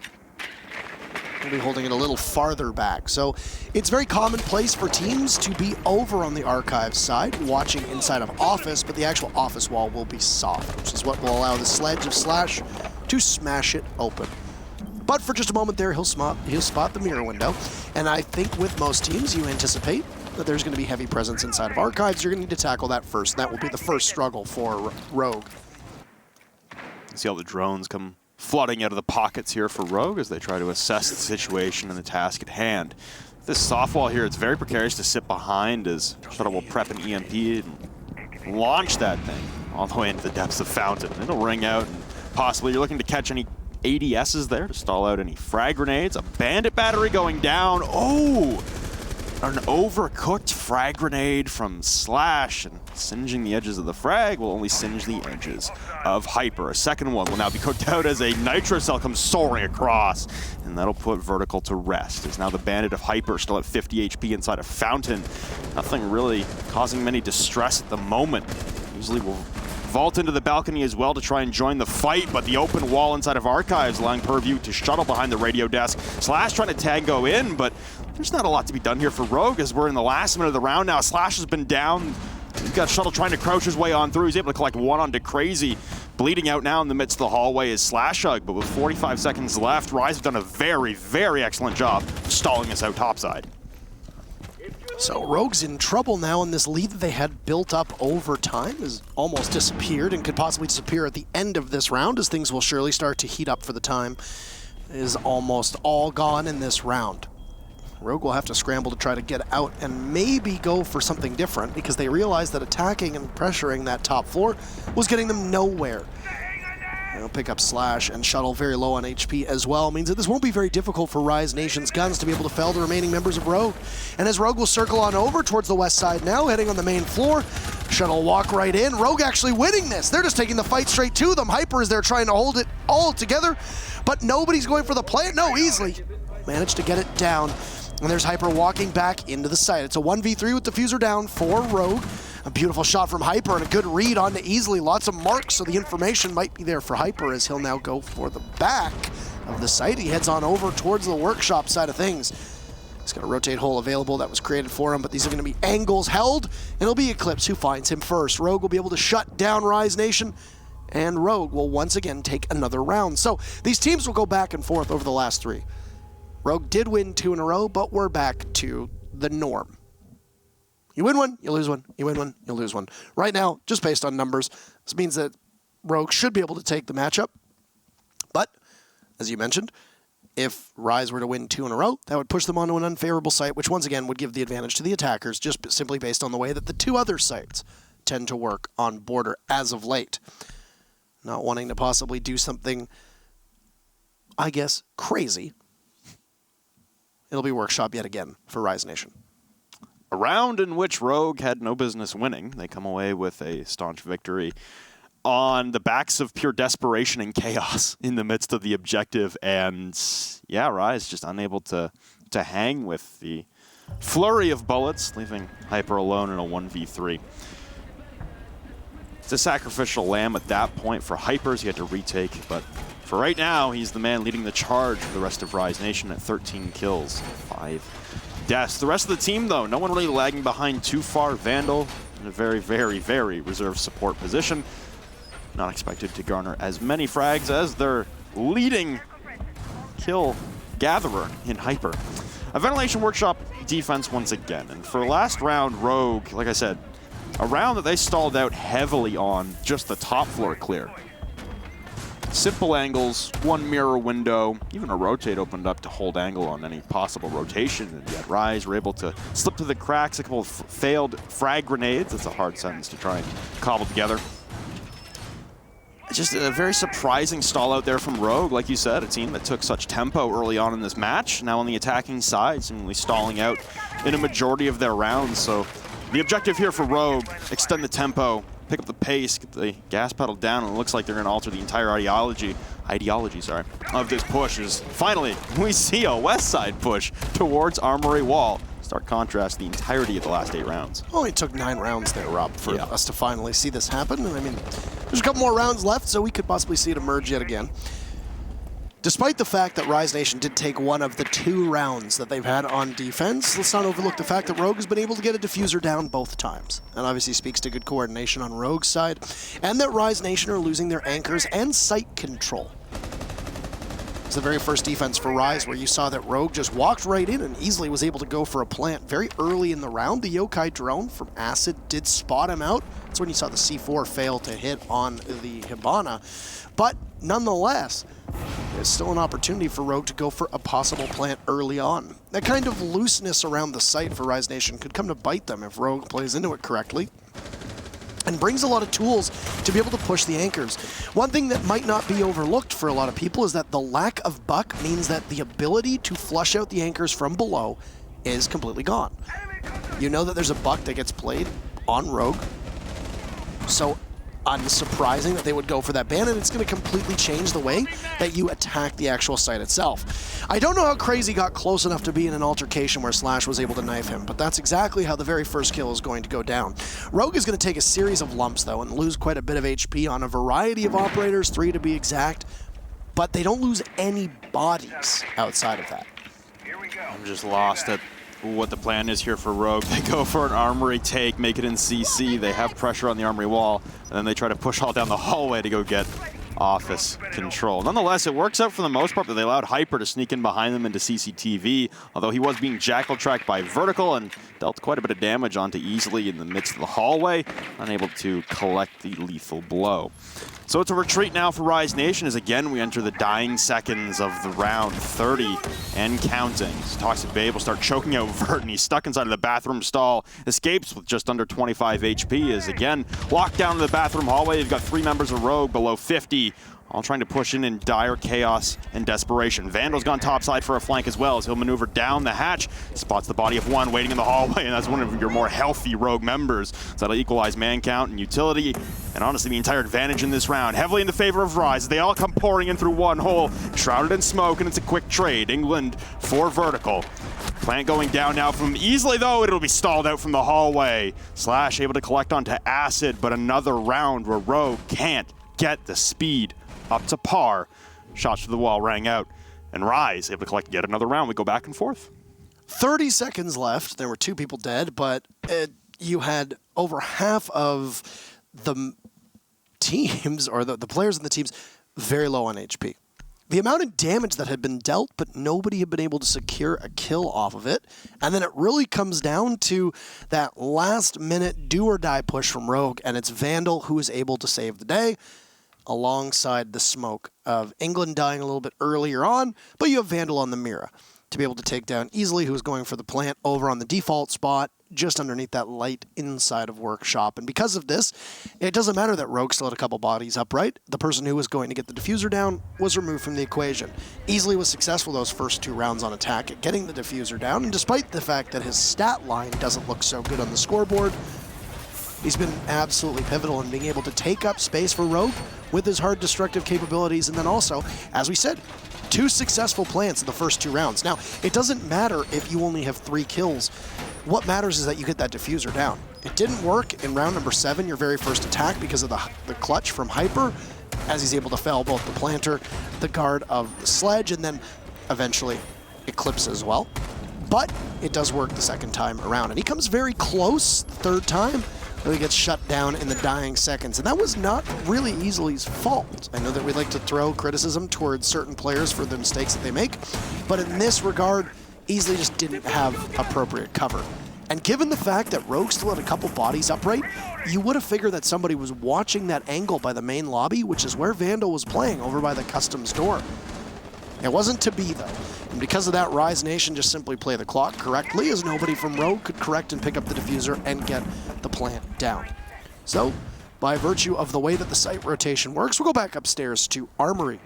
They'll be holding it a little farther back. So it's very commonplace for teams to be over on the Archives side, watching inside of Office, but the actual Office wall will be soft, which is what will allow the sledge of Slash to smash it open. But for just a moment there, he'll spot the mirror window. And I think with most teams, you anticipate that there's going to be heavy presence inside of Archives. You're going to need to tackle that first. That will be the first struggle for Rogue. See all the drones come flooding out of the pockets here for Rogue as they try to assess the situation and the task at hand. This soft wall here, it's very precarious to sit behind as Shuttle will prep an EMP and launch that thing all the way into the depths of Fountain. It'll ring out, and possibly you're looking to catch any ADSs there to stall out any frag grenades. A bandit battery going down. Oh! An overcooked frag grenade from Slash, and singeing the edges of the frag will only singe the edges of Hyper. A second one will now be cooked out as a nitro cell comes soaring across, and that'll put Vertical to rest. As now the bandit of Hyper still at 50 HP inside of Fountain. Nothing really causing many distress at the moment. Usually will vault into the balcony as well to try and join the fight, but the open wall inside of Archives allowing Purview to Shuttle behind the radio desk. Slash trying to tango in, but there's not a lot to be done here for Rogue as we're in the last minute of the round now. Slash has been down. He's got Shuttle trying to crouch his way on through. He's able to collect one onto Crazy. Bleeding out now in the midst of the hallway is Slash Hug, but with 45 seconds left, Rise have done a very, very excellent job stalling us out topside. So Rogue's in trouble now, and this lead that they had built up over time has almost disappeared and could possibly disappear at the end of this round as things will surely start to heat up for the time. It is almost all gone in this round. Rogue will have to scramble to try to get out and maybe go for something different because they realized that attacking and pressuring that top floor was getting them nowhere. They'll pick up Slash and Shuttle very low on HP as well. Means that this won't be very difficult for Rise Nation's guns to be able to fell the remaining members of Rogue. And as Rogue will circle on over towards the west side now, heading on the main floor, Shuttle walk right in. Rogue actually winning this. They're just taking the fight straight to them. Hyper is there trying to hold it all together, but nobody's going for the play. No, easily managed to get it down. And there's Hyper walking back into the site. It's a 1v3 with Diffuser down for Rogue. A beautiful shot from Hyper and a good read onto Easily. Lots of marks, so the information might be there for Hyper as he'll now go for the back of the site. He heads on over towards the workshop side of things. He's got a rotate hole available that was created for him, but these are going to be angles held, and it'll be Eclipse who finds him first. Rogue will be able to shut down Rise Nation, and Rogue will once again take another round. So these teams will go back and forth over the last three. Rogue did win 2 in a row, but we're back to the norm. You win one, you lose one. You win one, you lose one. Right now, just based on numbers, this means that Rogue should be able to take the matchup. But, as you mentioned, If Rise were to win 2 in a row, that would push them onto an unfavorable site, which once again would give the advantage to the attackers, just simply based on the way that the 2 other sites tend to work on Border as of late. Not wanting to possibly do something, I guess, crazy. It'll be workshop yet again for Rise Nation. A round in which Rogue had no business winning. They come away with a staunch victory on the backs of pure desperation and chaos in the midst of the objective. And yeah, Rise just unable to hang with the flurry of bullets, leaving Hyper alone in a 1v3. It's a sacrificial lamb at that point for Hypers. He had to retake, but for right now, he's the man leading the charge for the rest of Rise Nation at 13 kills, 5 deaths. The rest of the team, though, no one really lagging behind too far. Vandal in a very, very, very reserved support position. Not expected to garner as many frags as their leading kill gatherer in Hyper. A Ventilation Workshop defense once again. And for last round, Rogue, like I said, a round that they stalled out heavily on just the top floor clear. Simple angles, 1 mirror window, even a rotate opened up to hold angle on any possible rotation, and yet Rise were able to slip through the cracks, a couple of failed frag grenades. That's a hard sentence to try and cobble together. Just a very surprising stall out there from Rogue, like you said, a team that took such tempo early on in this match, now on the attacking side, seemingly stalling out in a majority of their rounds. So the objective here for Rogue, extend the tempo, pick up the pace, get the gas pedal down, and it looks like they're going to alter the entire ideology of this push. Is finally, we see a west side push towards Armory Wall. Stark contrast the entirety of the last 8 rounds. Only took 9 rounds there, Rob, for us to finally see this happen. And I mean, there's a couple more rounds left, so we could possibly see it emerge yet again. Despite the fact that Rise Nation did take one of the 2 rounds that they've had on defense, let's not overlook the fact that Rogue has been able to get a diffuser down both times. And obviously speaks to good coordination on Rogue's side, and that Rise Nation are losing their anchors and site control. It's the very first defense for Rise where you saw that Rogue just walked right in and easily was able to go for a plant very early in the round. The Yokai drone from Acid did spot him out. That's when you saw the C4 fail to hit on the Hibana. But nonetheless, there's still an opportunity for Rogue to go for a possible plant early on. That kind of looseness around the site for Rise Nation could come to bite them if Rogue plays into it correctly, and brings a lot of tools to be able to push the anchors. One thing that might not be overlooked for a lot of people is that the lack of buck means that the ability to flush out the anchors from below is completely gone. You know that there's a buck that gets played on Rogue, so unsurprising that they would go for that ban, and it's going to completely change the way that you attack the actual site itself. I don't know how Crazy got close enough to be in an altercation where Slash was able to knife him, but that's exactly how the very first kill is going to go down. Rogue is going to take a series of lumps, though, and lose quite a bit of HP on a variety of operators, 3 to be exact, but they don't lose any bodies outside of that. I'm just lost at what the plan is here for Rogue. They go for an armory take, make it in CC. They have pressure on the armory wall, and then they try to push all down the hallway to go get office control. Nonetheless, it works out for the most part, but they allowed Hyper to sneak in behind them into CCTV, although he was being jackal-tracked by Vertical and dealt quite a bit of damage onto Easily in the midst of the hallway, unable to collect the lethal blow. So it's a retreat now for Rise Nation as again we enter the dying seconds of the round 30 and counting. So Toxic Babe will start choking out Vert, and he's stuck inside of the bathroom stall. Escapes with just under 25 HP is again locked down in the bathroom hallway. You've got 3 members of Rogue below 50. All trying to push in dire chaos and desperation. Vandal's gone topside for a flank as well as he'll maneuver down the hatch. Spots the body of one waiting in the hallway, and that's one of your more healthy Rogue members. So that'll equalize man count and utility, and honestly the entire advantage in this round. Heavily in the favor of Rise. They all come pouring in through one hole, shrouded in smoke, and it's a quick trade. England for Vertical. Plant going down now from Easily, though. It'll be stalled out from the hallway. Slash able to collect onto Acid, but another round where Rogue can't get the speed up to par. Shots to the wall rang out, and Rise able to collect yet another round. We go back and forth. 30 seconds left. There were 2 people dead, but you had over half of the teams, or the players in the teams, very low on HP. The amount of damage that had been dealt, but nobody had been able to secure a kill off of it. And then it really comes down to that last minute do or die push from Rogue, and it's Vandal who is able to save the day. alongside the smoke of England dying a little bit earlier on, but you have Vandal on the Mira to be able to take down easily, who's going for the plant over on the default spot, just underneath that light inside of Workshop. And because of this, it doesn't matter that Rogue still had a couple bodies upright. The person who was going to get the diffuser down was removed from the equation. Easily was successful those first 2 rounds on attack at getting the diffuser down, and despite the fact that his stat line doesn't look so good on the scoreboard, he's been absolutely pivotal in being able to take up space for Rogue with his hard destructive capabilities, and then also, as we said, 2 successful plants in the first 2 rounds. Now, it doesn't matter if you only have 3 kills. What matters is that you get that diffuser down. It didn't work in round number 7, your very first attack, because of the clutch from Hyper, as he's able to fell both the planter, the guard of the sledge, and then eventually Eclipse as well. But it does work the second time around, and he comes very close the third time, but he gets shut down in the dying seconds, and that was not really Easily fault. I know that we like to throw criticism towards certain players for the mistakes that they make, but in this regard, Easily just didn't have appropriate cover. And given the fact that Rogue still had a couple bodies upright, you would have figured that somebody was watching that angle by the main lobby, which is where Vandal was playing, over by the customs door. It wasn't to be, though. And because of that, Rise Nation just simply play the clock correctly, as nobody from Rogue could correct and pick up the diffuser and get the plant down. So, by virtue of the way that the site rotation works, we'll go back upstairs to Armory.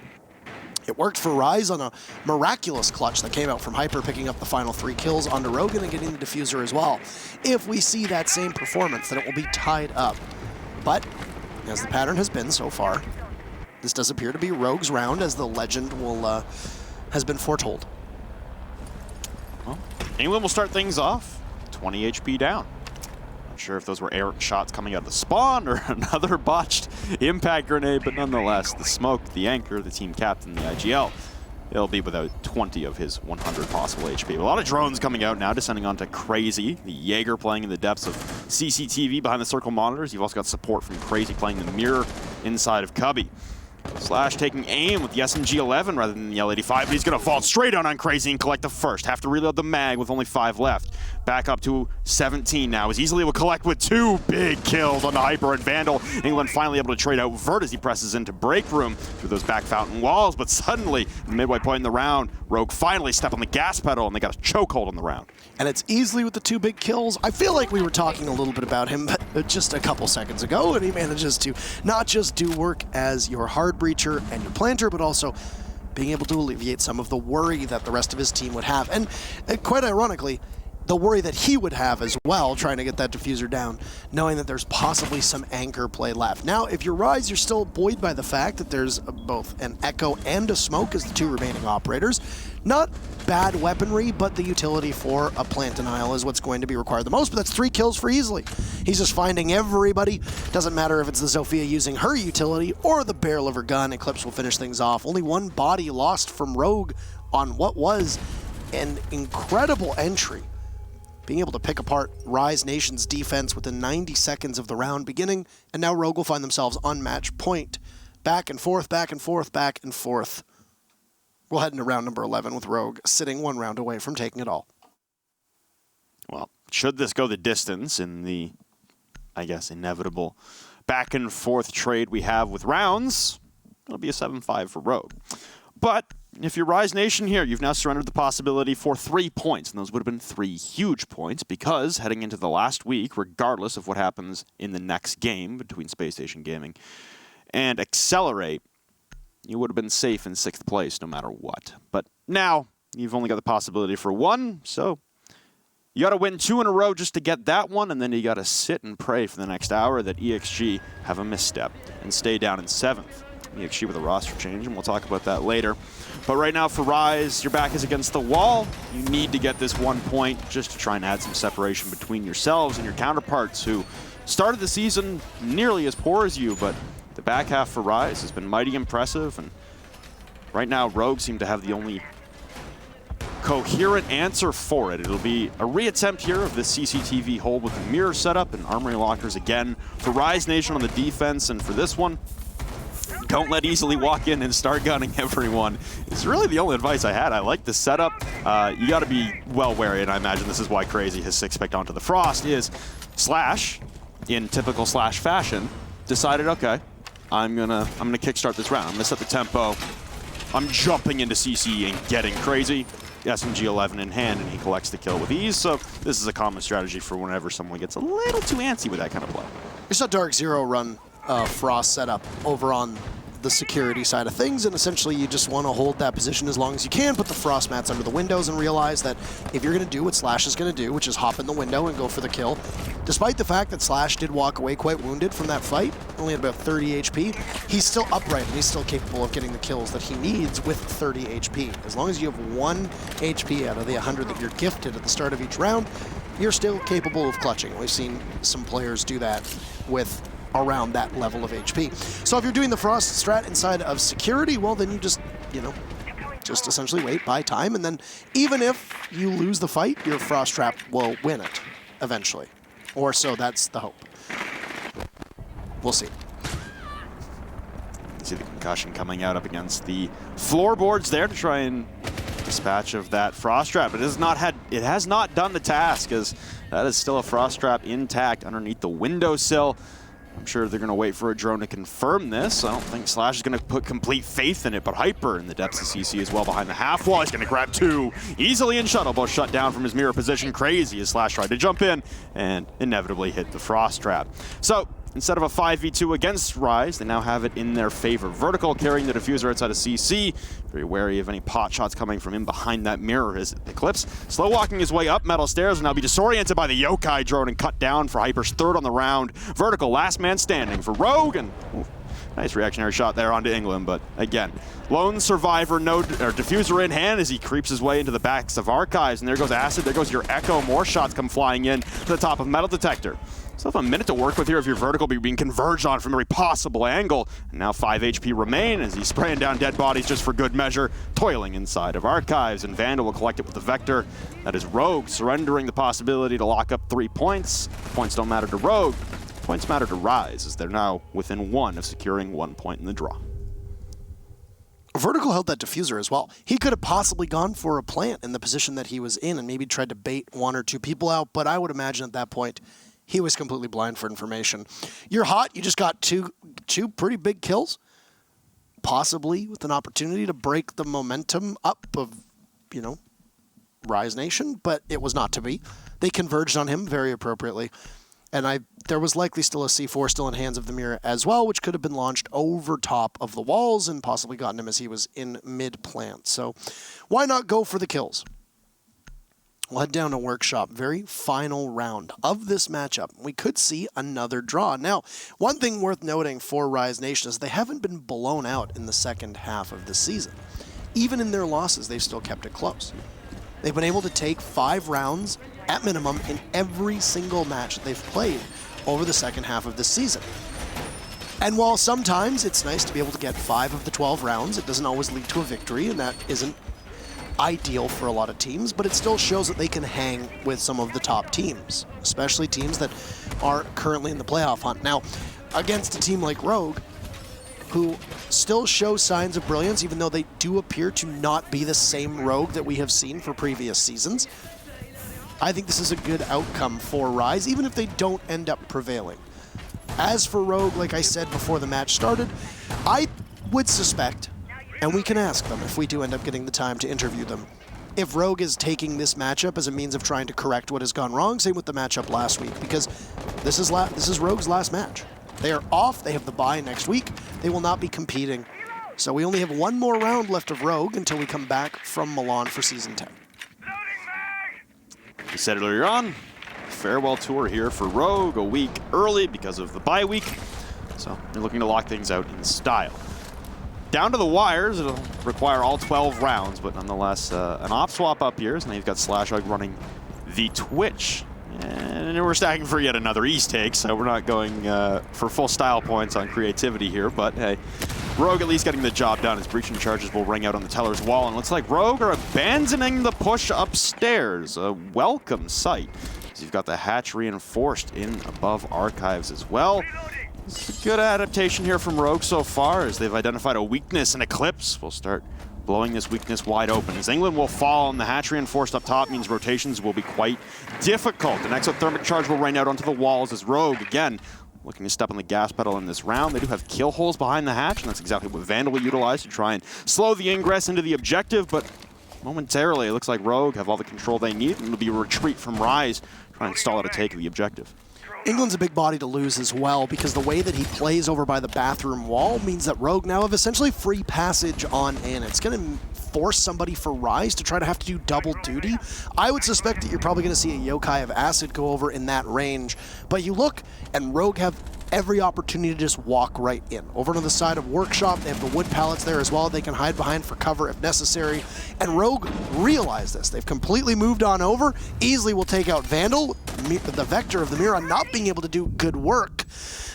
It worked for Rise on a miraculous clutch that came out from Hyper, picking up the final 3 kills onto Rogan and getting the diffuser as well. If we see that same performance, then it will be tied up. But, as the pattern has been so far, this does appear to be Rogue's round, as the legend will has been foretold. Well, England will start things off, 20 HP down. Not sure if those were errant shots coming out of the spawn or another botched impact grenade, but nonetheless, the smoke, the anchor, the team captain, the IGL, he'll be without 20 of his 100 possible HP. A lot of drones coming out now, descending onto Crazy, the Jaeger playing in the depths of CCTV behind the circle monitors. You've also got support from Crazy playing the mirror inside of Cubby. Slash taking aim with the SMG-11 rather than the L-85, but he's going to fall straight on Crazy and collect the first. Have to reload the mag with only 5 left. Back up to 17 now, as Easily will collect with 2 big kills on the Hyper and Vandal. England finally able to trade out Vert as he presses into break room through those back fountain walls, but suddenly, midway point in the round, Rogue finally stepped on the gas pedal and they got a chokehold on the round. And it's Easily with the 2 big kills. I feel like we were talking a little bit about him just a couple seconds ago, and he manages to not just do work as your hard breacher and your planter, but also being able to alleviate some of the worry that the rest of his team would have. And quite ironically, the worry that he would have as well, trying to get that diffuser down, knowing that there's possibly some anchor play left. Now, if you're Rise, you're still buoyed by the fact that there's both an Echo and a Smoke as the 2 remaining operators. Not bad weaponry, but the utility for a plant denial is what's going to be required the most, but that's 3 kills for Easily. He's just finding everybody. Doesn't matter if it's the Zofia using her utility or the barrel of her gun. Eclipse will finish things off. Only 1 body lost from Rogue on what was an incredible entry. Being able to pick apart Rise Nation's defense within 90 seconds of the round beginning, and now Rogue will find themselves on match point. Back and forth, back and forth, back and forth. We'll head into round number 11 with Rogue sitting 1 round away from taking it all. Well, should this go the distance in the, I guess, inevitable back and forth trade we have with rounds, it'll be a 7-5 for Rogue. But if you're Rise Nation here, you've now surrendered the possibility for 3 points, and those would have been 3 huge points, because heading into the last week, regardless of what happens in the next game between Space Station Gaming and Accelerate, you would have been safe in 6th place no matter what. But now, you've only got the possibility for 1, so you got to win 2 in a row just to get that one, and then you got to sit and pray for the next hour that EXG have a misstep and stay down in 7th. EXG with a roster change, and we'll talk about that later. But right now for Rise, your back is against the wall. You need to get this 1 point just to try and add some separation between yourselves and your counterparts who started the season nearly as poor as you, but the back half for Rise has been mighty impressive, and right now Rogue seem to have the only coherent answer for it. It'll be a reattempt here of this CCTV hold with the mirror setup and armory lockers again for Rise Nation on the defense, and for this one, don't let Easily walk in and start gunning everyone. It's really the only advice I had. I like the setup. You got to be well wary, and I imagine this is why Crazy has 6-picked onto the Frost, is Slash, in typical Slash fashion, decided, okay, I'm gonna kickstart this round. I'm gonna set the tempo. I'm jumping into CC and getting crazy. SMG-11 in hand, and he collects the kill with ease. So this is a common strategy for whenever someone gets a little too antsy with that kind of play. It's a Dark Zero run Frost setup over on the security side of things, and essentially you just want to hold that position as long as you can, put the frost mats under the windows, and realize that if you're going to do what Slash is going to do, which is hop in the window and go for the kill, despite the fact that Slash did walk away quite wounded from that fight, only at about 30 HP, he's still upright and he's still capable of getting the kills that he needs with 30 HP. As long as you have 1 HP out of the 100 that you're gifted at the start of each round, you're still capable of clutching. We've seen some players do that with around that level of HP. So if you're doing the Frost strat inside of security, well, then you just, you know, just essentially wait, buy time, and then even if you lose the fight, your Frost Trap will win it eventually. Or so that's the hope. We'll see. You see the concussion coming out up against the floorboards there to try and dispatch of that Frost Trap. It has not done the task, as that is still a Frost Trap intact underneath the windowsill. I'm sure they're going to wait for a drone to confirm this. I don't think Slash is going to put complete faith in it, but Hyper in the depths of CC is well behind the half wall. He's going to grab 2 easily, and Shuttle both shut down from his mirror position. Crazy as Slash tried to jump in and inevitably hit the Frost Trap. So instead of a 5v2 against Rise, they now have it in their favor. Vertical carrying the diffuser outside of CC. Very wary of any pot shots coming from him behind that mirror as Eclipse slow walking his way up metal stairs will now be disoriented by the Yokai drone and cut down for Hyper's 3rd on the round. Vertical, last man standing for Rogue, and nice reactionary shot there onto England, but again, lone survivor, no diffuser in hand as he creeps his way into the backs of Archives, and there goes Acid, there goes your Echo, more shots come flying in to the top of Metal Detector. Still have a minute to work with here if your vertical be being converged on from every possible angle. And now 5 HP remain as he's spraying down dead bodies just for good measure, toiling inside of Archives, and Vandal will collect it with the Vector. That is Rogue surrendering the possibility to lock up 3 points. Points don't matter to Rogue. Points matter to Rise, as they're now within 1 of securing 1 point in the draw. Vertical held that diffuser as well. He could have possibly gone for a plant in the position that he was in and maybe tried to bait 1 or 2 people out, but I would imagine at that point he was completely blind for information. You're hot. You just got two pretty big kills, possibly with an opportunity to break the momentum up of, you know, Rise Nation, but it was not to be. They converged on him very appropriately. And there was likely still a C4 still in hands of the mirror as well, which could have been launched over top of the walls and possibly gotten him as he was in mid-plant. So why not go for the kills? We'll head down to Workshop. Very final round of this matchup. We could see another draw. Now, one thing worth noting for Rise Nation is they haven't been blown out in the second half of the season. Even in their losses, they've still kept it close. They've been able to take 5 rounds at minimum in every single match that they've played over the second half of the season. And while sometimes it's nice to be able to get 5 of the 12 rounds, it doesn't always lead to a victory, and that isn't ideal for a lot of teams, but it still shows that they can hang with some of the top teams, especially teams that are currently in the playoff hunt. Now, against a team like Rogue, who still shows signs of brilliance, even though they do appear to not be the same Rogue that we have seen for previous seasons, I think this is a good outcome for Rise, even if they don't end up prevailing. As for Rogue, like I said before the match started, I would suspect, and we can ask them if we do end up getting the time to interview them, if Rogue is taking this matchup as a means of trying to correct what has gone wrong. Same with the matchup last week, because this is Rogue's last match. They are off, they have the bye next week, they will not be competing. So we only have 1 more round left of Rogue until we come back from Milan for Season 10. We said earlier on, farewell tour here for Rogue, a week early because of the bye week. So they're looking to lock things out in style. Down to the wires, it'll require all 12 rounds, but nonetheless, an op swap up here, and they've got Slashog running the Twitch. And we're stacking for yet another East take, so we're not going for full style points on creativity here, but hey, Rogue at least getting the job done as breaching charges will ring out on the teller's wall, and it looks like Rogue are abandoning the push upstairs. A welcome sight, as you've got the hatch reinforced in above Archives as well. It's a good adaptation here from Rogue so far, as they've identified a weakness, and Eclipse will start blowing this weakness wide open. As England will fall and the hatch reinforced up top means rotations will be quite difficult. An exothermic charge will rain out onto the walls as Rogue, again, looking to step on the gas pedal in this round. They do have kill holes behind the hatch, and that's exactly what Vandal will utilize to try and slow the ingress into the objective, but momentarily it looks like Rogue have all the control they need, and it'll be a retreat from Rise, trying to stall out a take of the objective. England's a big body to lose as well, because the way that he plays over by the bathroom wall means that Rogue now have essentially free passage on in. It's going to force somebody for Rise to try to have to do double duty. I would suspect that you're probably going to see a Yokai of Acid go over in that range, but you look, and Rogue have every opportunity to just walk right in. Over to the side of Workshop, they have the wood pallets there as well. They can hide behind for cover if necessary. And Rogue realize this. They've completely moved on over. Easily will take out Vandal, the Vector of the Mira not being able to do good work.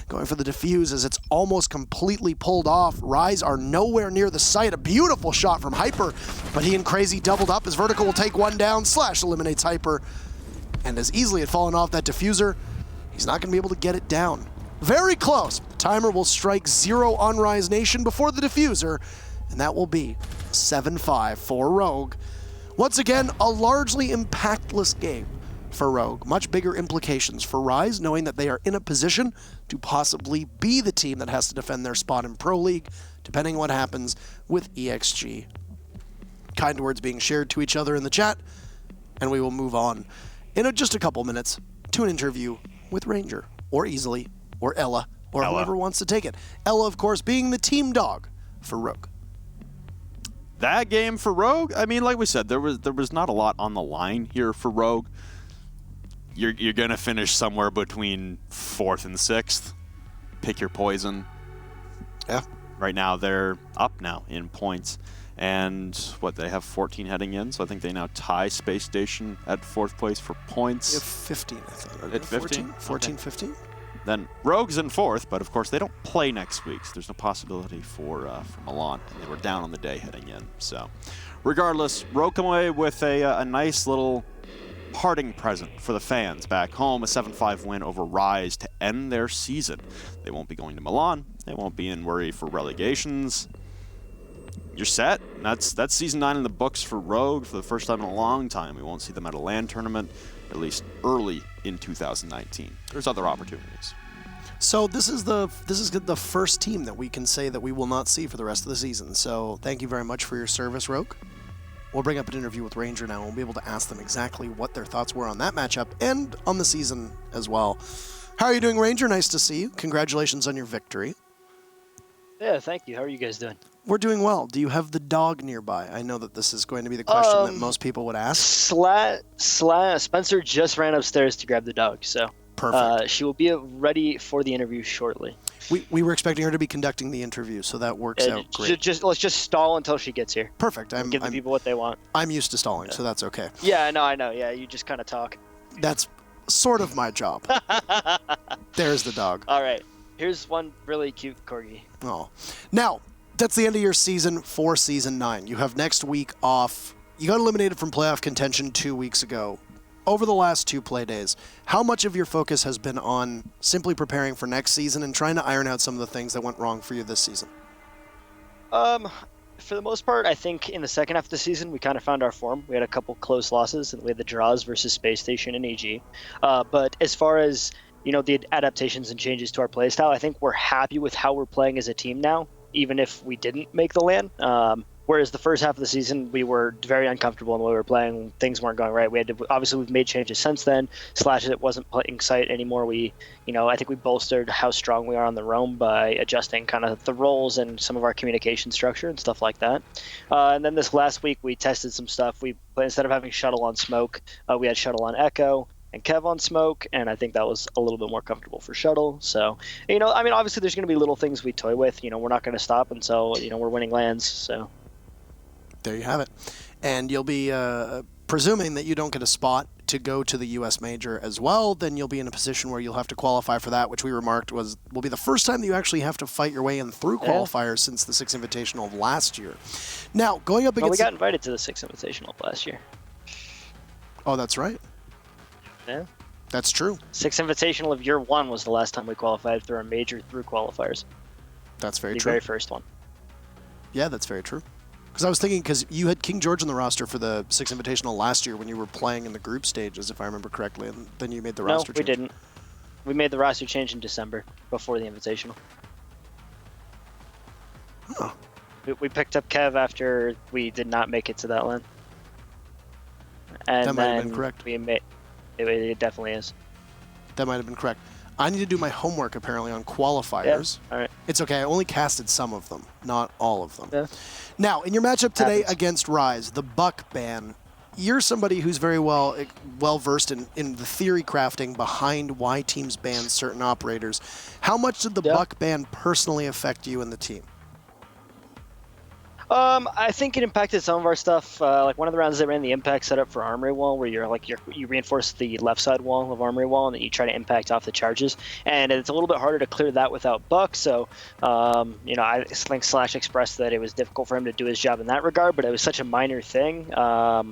Going for the defuse as it's almost completely pulled off. Rise are nowhere near the site. A beautiful shot from Hyper, but he and Crazy doubled up. His Vertical will take one down. Slash eliminates Hyper. And as easily had fallen off that diffuser, he's not going to be able to get it down. Very close. The timer will strike 0 on Rise Nation before the diffuser, and that will be 7-5 for Rogue. Once again, a largely impactless game for Rogue. Much bigger implications for Rise, knowing that they are in a position to possibly be the team that has to defend their spot in Pro League, depending on what happens with EXG. Kind words being shared to each other in the chat, and we will move on in just a couple minutes to an interview with Ranger, or Easily, or Ella, or whoever wants to take it. Ella, of course, being the team dog for Rogue. That game for Rogue, I mean, like we said, there was not a lot on the line here for Rogue. You're going to finish somewhere between 4th and 6th. Pick your poison. Yeah. Right now, they're up now in points. And what, they have 14 heading in, so I think they now tie Space Station at 4th place for points. They have 15, I thought. At 15? 14, okay. 15? Then Rogue's in 4th, but of course they don't play next week, so there's no possibility for Milan. They were down on the day heading in. So regardless, Rogue come away with a nice little parting present for the fans back home, a 7-5 win over Rise to end their season. They won't be going to Milan. They won't be in worry for relegations. You're set. That's season 9 in the books for Rogue for the first time in a long time. We won't see them at a LAN tournament, at least early in 2019. There's other opportunities. So this is the first team that we can say that we will not see for the rest of the season. So thank you very much for your service, Rogue. We'll bring up an interview with Ranger now, and we'll be able to ask them exactly what their thoughts were on that matchup and on the season as well. How are you doing, Ranger? Nice to see you. Congratulations on your victory. Yeah, thank you. How are you guys doing? We're doing well. Do you have the dog nearby? I know that this is going to be the question that most people would ask. Spencer just ran upstairs to grab the dog, so perfect. She will be ready for the interview shortly. We were expecting her to be conducting the interview, so that works out great. Let's just stall until she gets here. Perfect. Give the people what they want. I'm used to stalling, so that's okay. Yeah, I know. Yeah, you just kind of talk. That's sort of my job. There's the dog. All right. Here's one really cute corgi. Oh. Now, that's the end of your season for Season 9. You have next week off. You got eliminated from playoff contention 2 weeks ago. Over the last 2 play days, how much of your focus has been on simply preparing for next season and trying to iron out some of the things that went wrong for you this season? For the most part, I think in the second half of the season, we kind of found our form. We had a couple close losses, and we had the draws versus Space Station and AG. But as far as the adaptations and changes to our playstyle, I think we're happy with how we're playing as a team now, even if we didn't make the LAN. Whereas the first half of the season, we were very uncomfortable in the way we were playing. Things weren't going right. Obviously, we've made changes since then. Slash it wasn't playing sight anymore. I think we bolstered how strong we are on the roam by adjusting kind of the roles and some of our communication structure and stuff like that. And then this last week, we tested some stuff. Instead of having Shuttle on Smoke, we had Shuttle on Echo and Kev on Smoke, and I think that was a little bit more comfortable for Shuttle. So, obviously there's going to be little things we toy with. We're not going to stop until, we're winning lands, so. There you have it. And you'll be, presuming that you don't get a spot to go to the U.S. Major as well, then you'll be in a position where you'll have to qualify for that, which we remarked will be the first time that you actually have to fight your way in through qualifiers since the 6 Invitational of last year. Now, going up against... we got invited to the 6 Invitational last year. Oh, that's right. Yeah. That's true. 6 Invitational of year 1 was the last time we qualified through a major through qualifiers. That's very true. The very first one. Yeah, that's very true. Because I was thinking, because you had King George on the roster for the 6 Invitational last year when you were playing in the group stages, if I remember correctly, and then you made the roster change. No, we didn't. We made the roster change in December before the Invitational. Oh. We picked up Kev after we did not make it to that line. And That might have been then correct. we made it definitely is. That might have been correct. I need to do my homework, apparently, on qualifiers. Yeah. All right. It's okay. I only casted some of them, not all of them. Yeah. Now, in your matchup today Happens. against Rise, the Buck ban, you're somebody who's very well versed in the theory crafting behind why teams ban certain operators. How much did the Buck ban personally affect you and the team? I think it impacted some of our stuff. Like one of the rounds they ran the impact setup for Armory Wall, where you reinforce the left side wall of Armory Wall, and then you try to impact off the charges. And it's a little bit harder to clear that without Buck. So, I think Slash expressed that it was difficult for him to do his job in that regard, but it was such a minor thing. I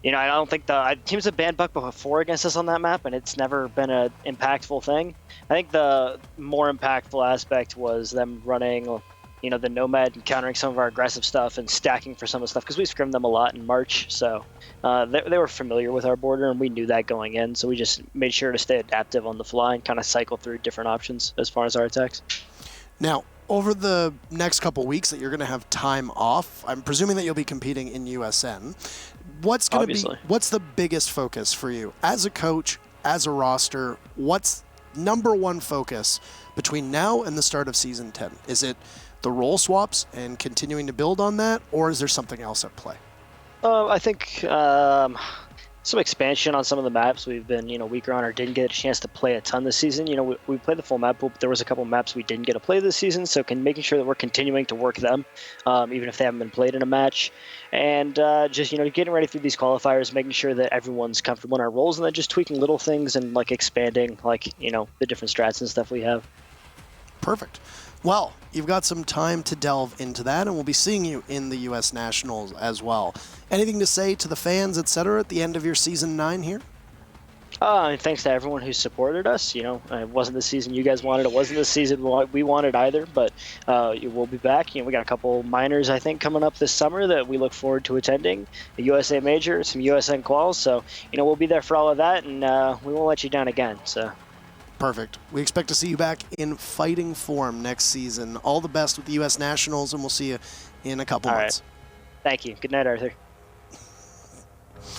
don't think teams have banned Buck before against us on that map, and it's never been an impactful thing. I think the more impactful aspect was them running the Nomad and countering some of our aggressive stuff and stacking for some of the stuff because we scrimmed them a lot in March. So they were familiar with our border and we knew that going in. So we just made sure to stay adaptive on the fly and kind of cycle through different options as far as our attacks. Now, over the next couple weeks that you're going to have time off, I'm presuming that you'll be competing in USN. What's the biggest focus for you as a coach, as a roster? What's number one focus between now and the start of Season 10? Is it the role swaps and continuing to build on that, or is there something else at play? I think some expansion on some of the maps we've been weaker on or didn't get a chance to play a ton this season. We played the full map pool, but there was a couple maps we didn't get to play this season, so making sure that we're continuing to work them, even if they haven't been played in a match, and just getting ready through these qualifiers, making sure that everyone's comfortable in our roles, and then just tweaking little things and expanding the different strats and stuff we have. Perfect. Well, you've got some time to delve into that, and we'll be seeing you in the U.S. Nationals as well. Anything to say to the fans, etc., at the end of your Season 9 here? And thanks to everyone who supported us. It wasn't the season you guys wanted. It wasn't the season we wanted either, but we'll be back. We got a couple minors, I think, coming up this summer that we look forward to attending. A USA Major, some USN quals. So, we'll be there for all of that, and we won't let you down again. So. Perfect. We expect to see you back in fighting form next season. All the best with the U.S. Nationals, and we'll see you in a couple months. Right. Thank you. Good night, Arthur.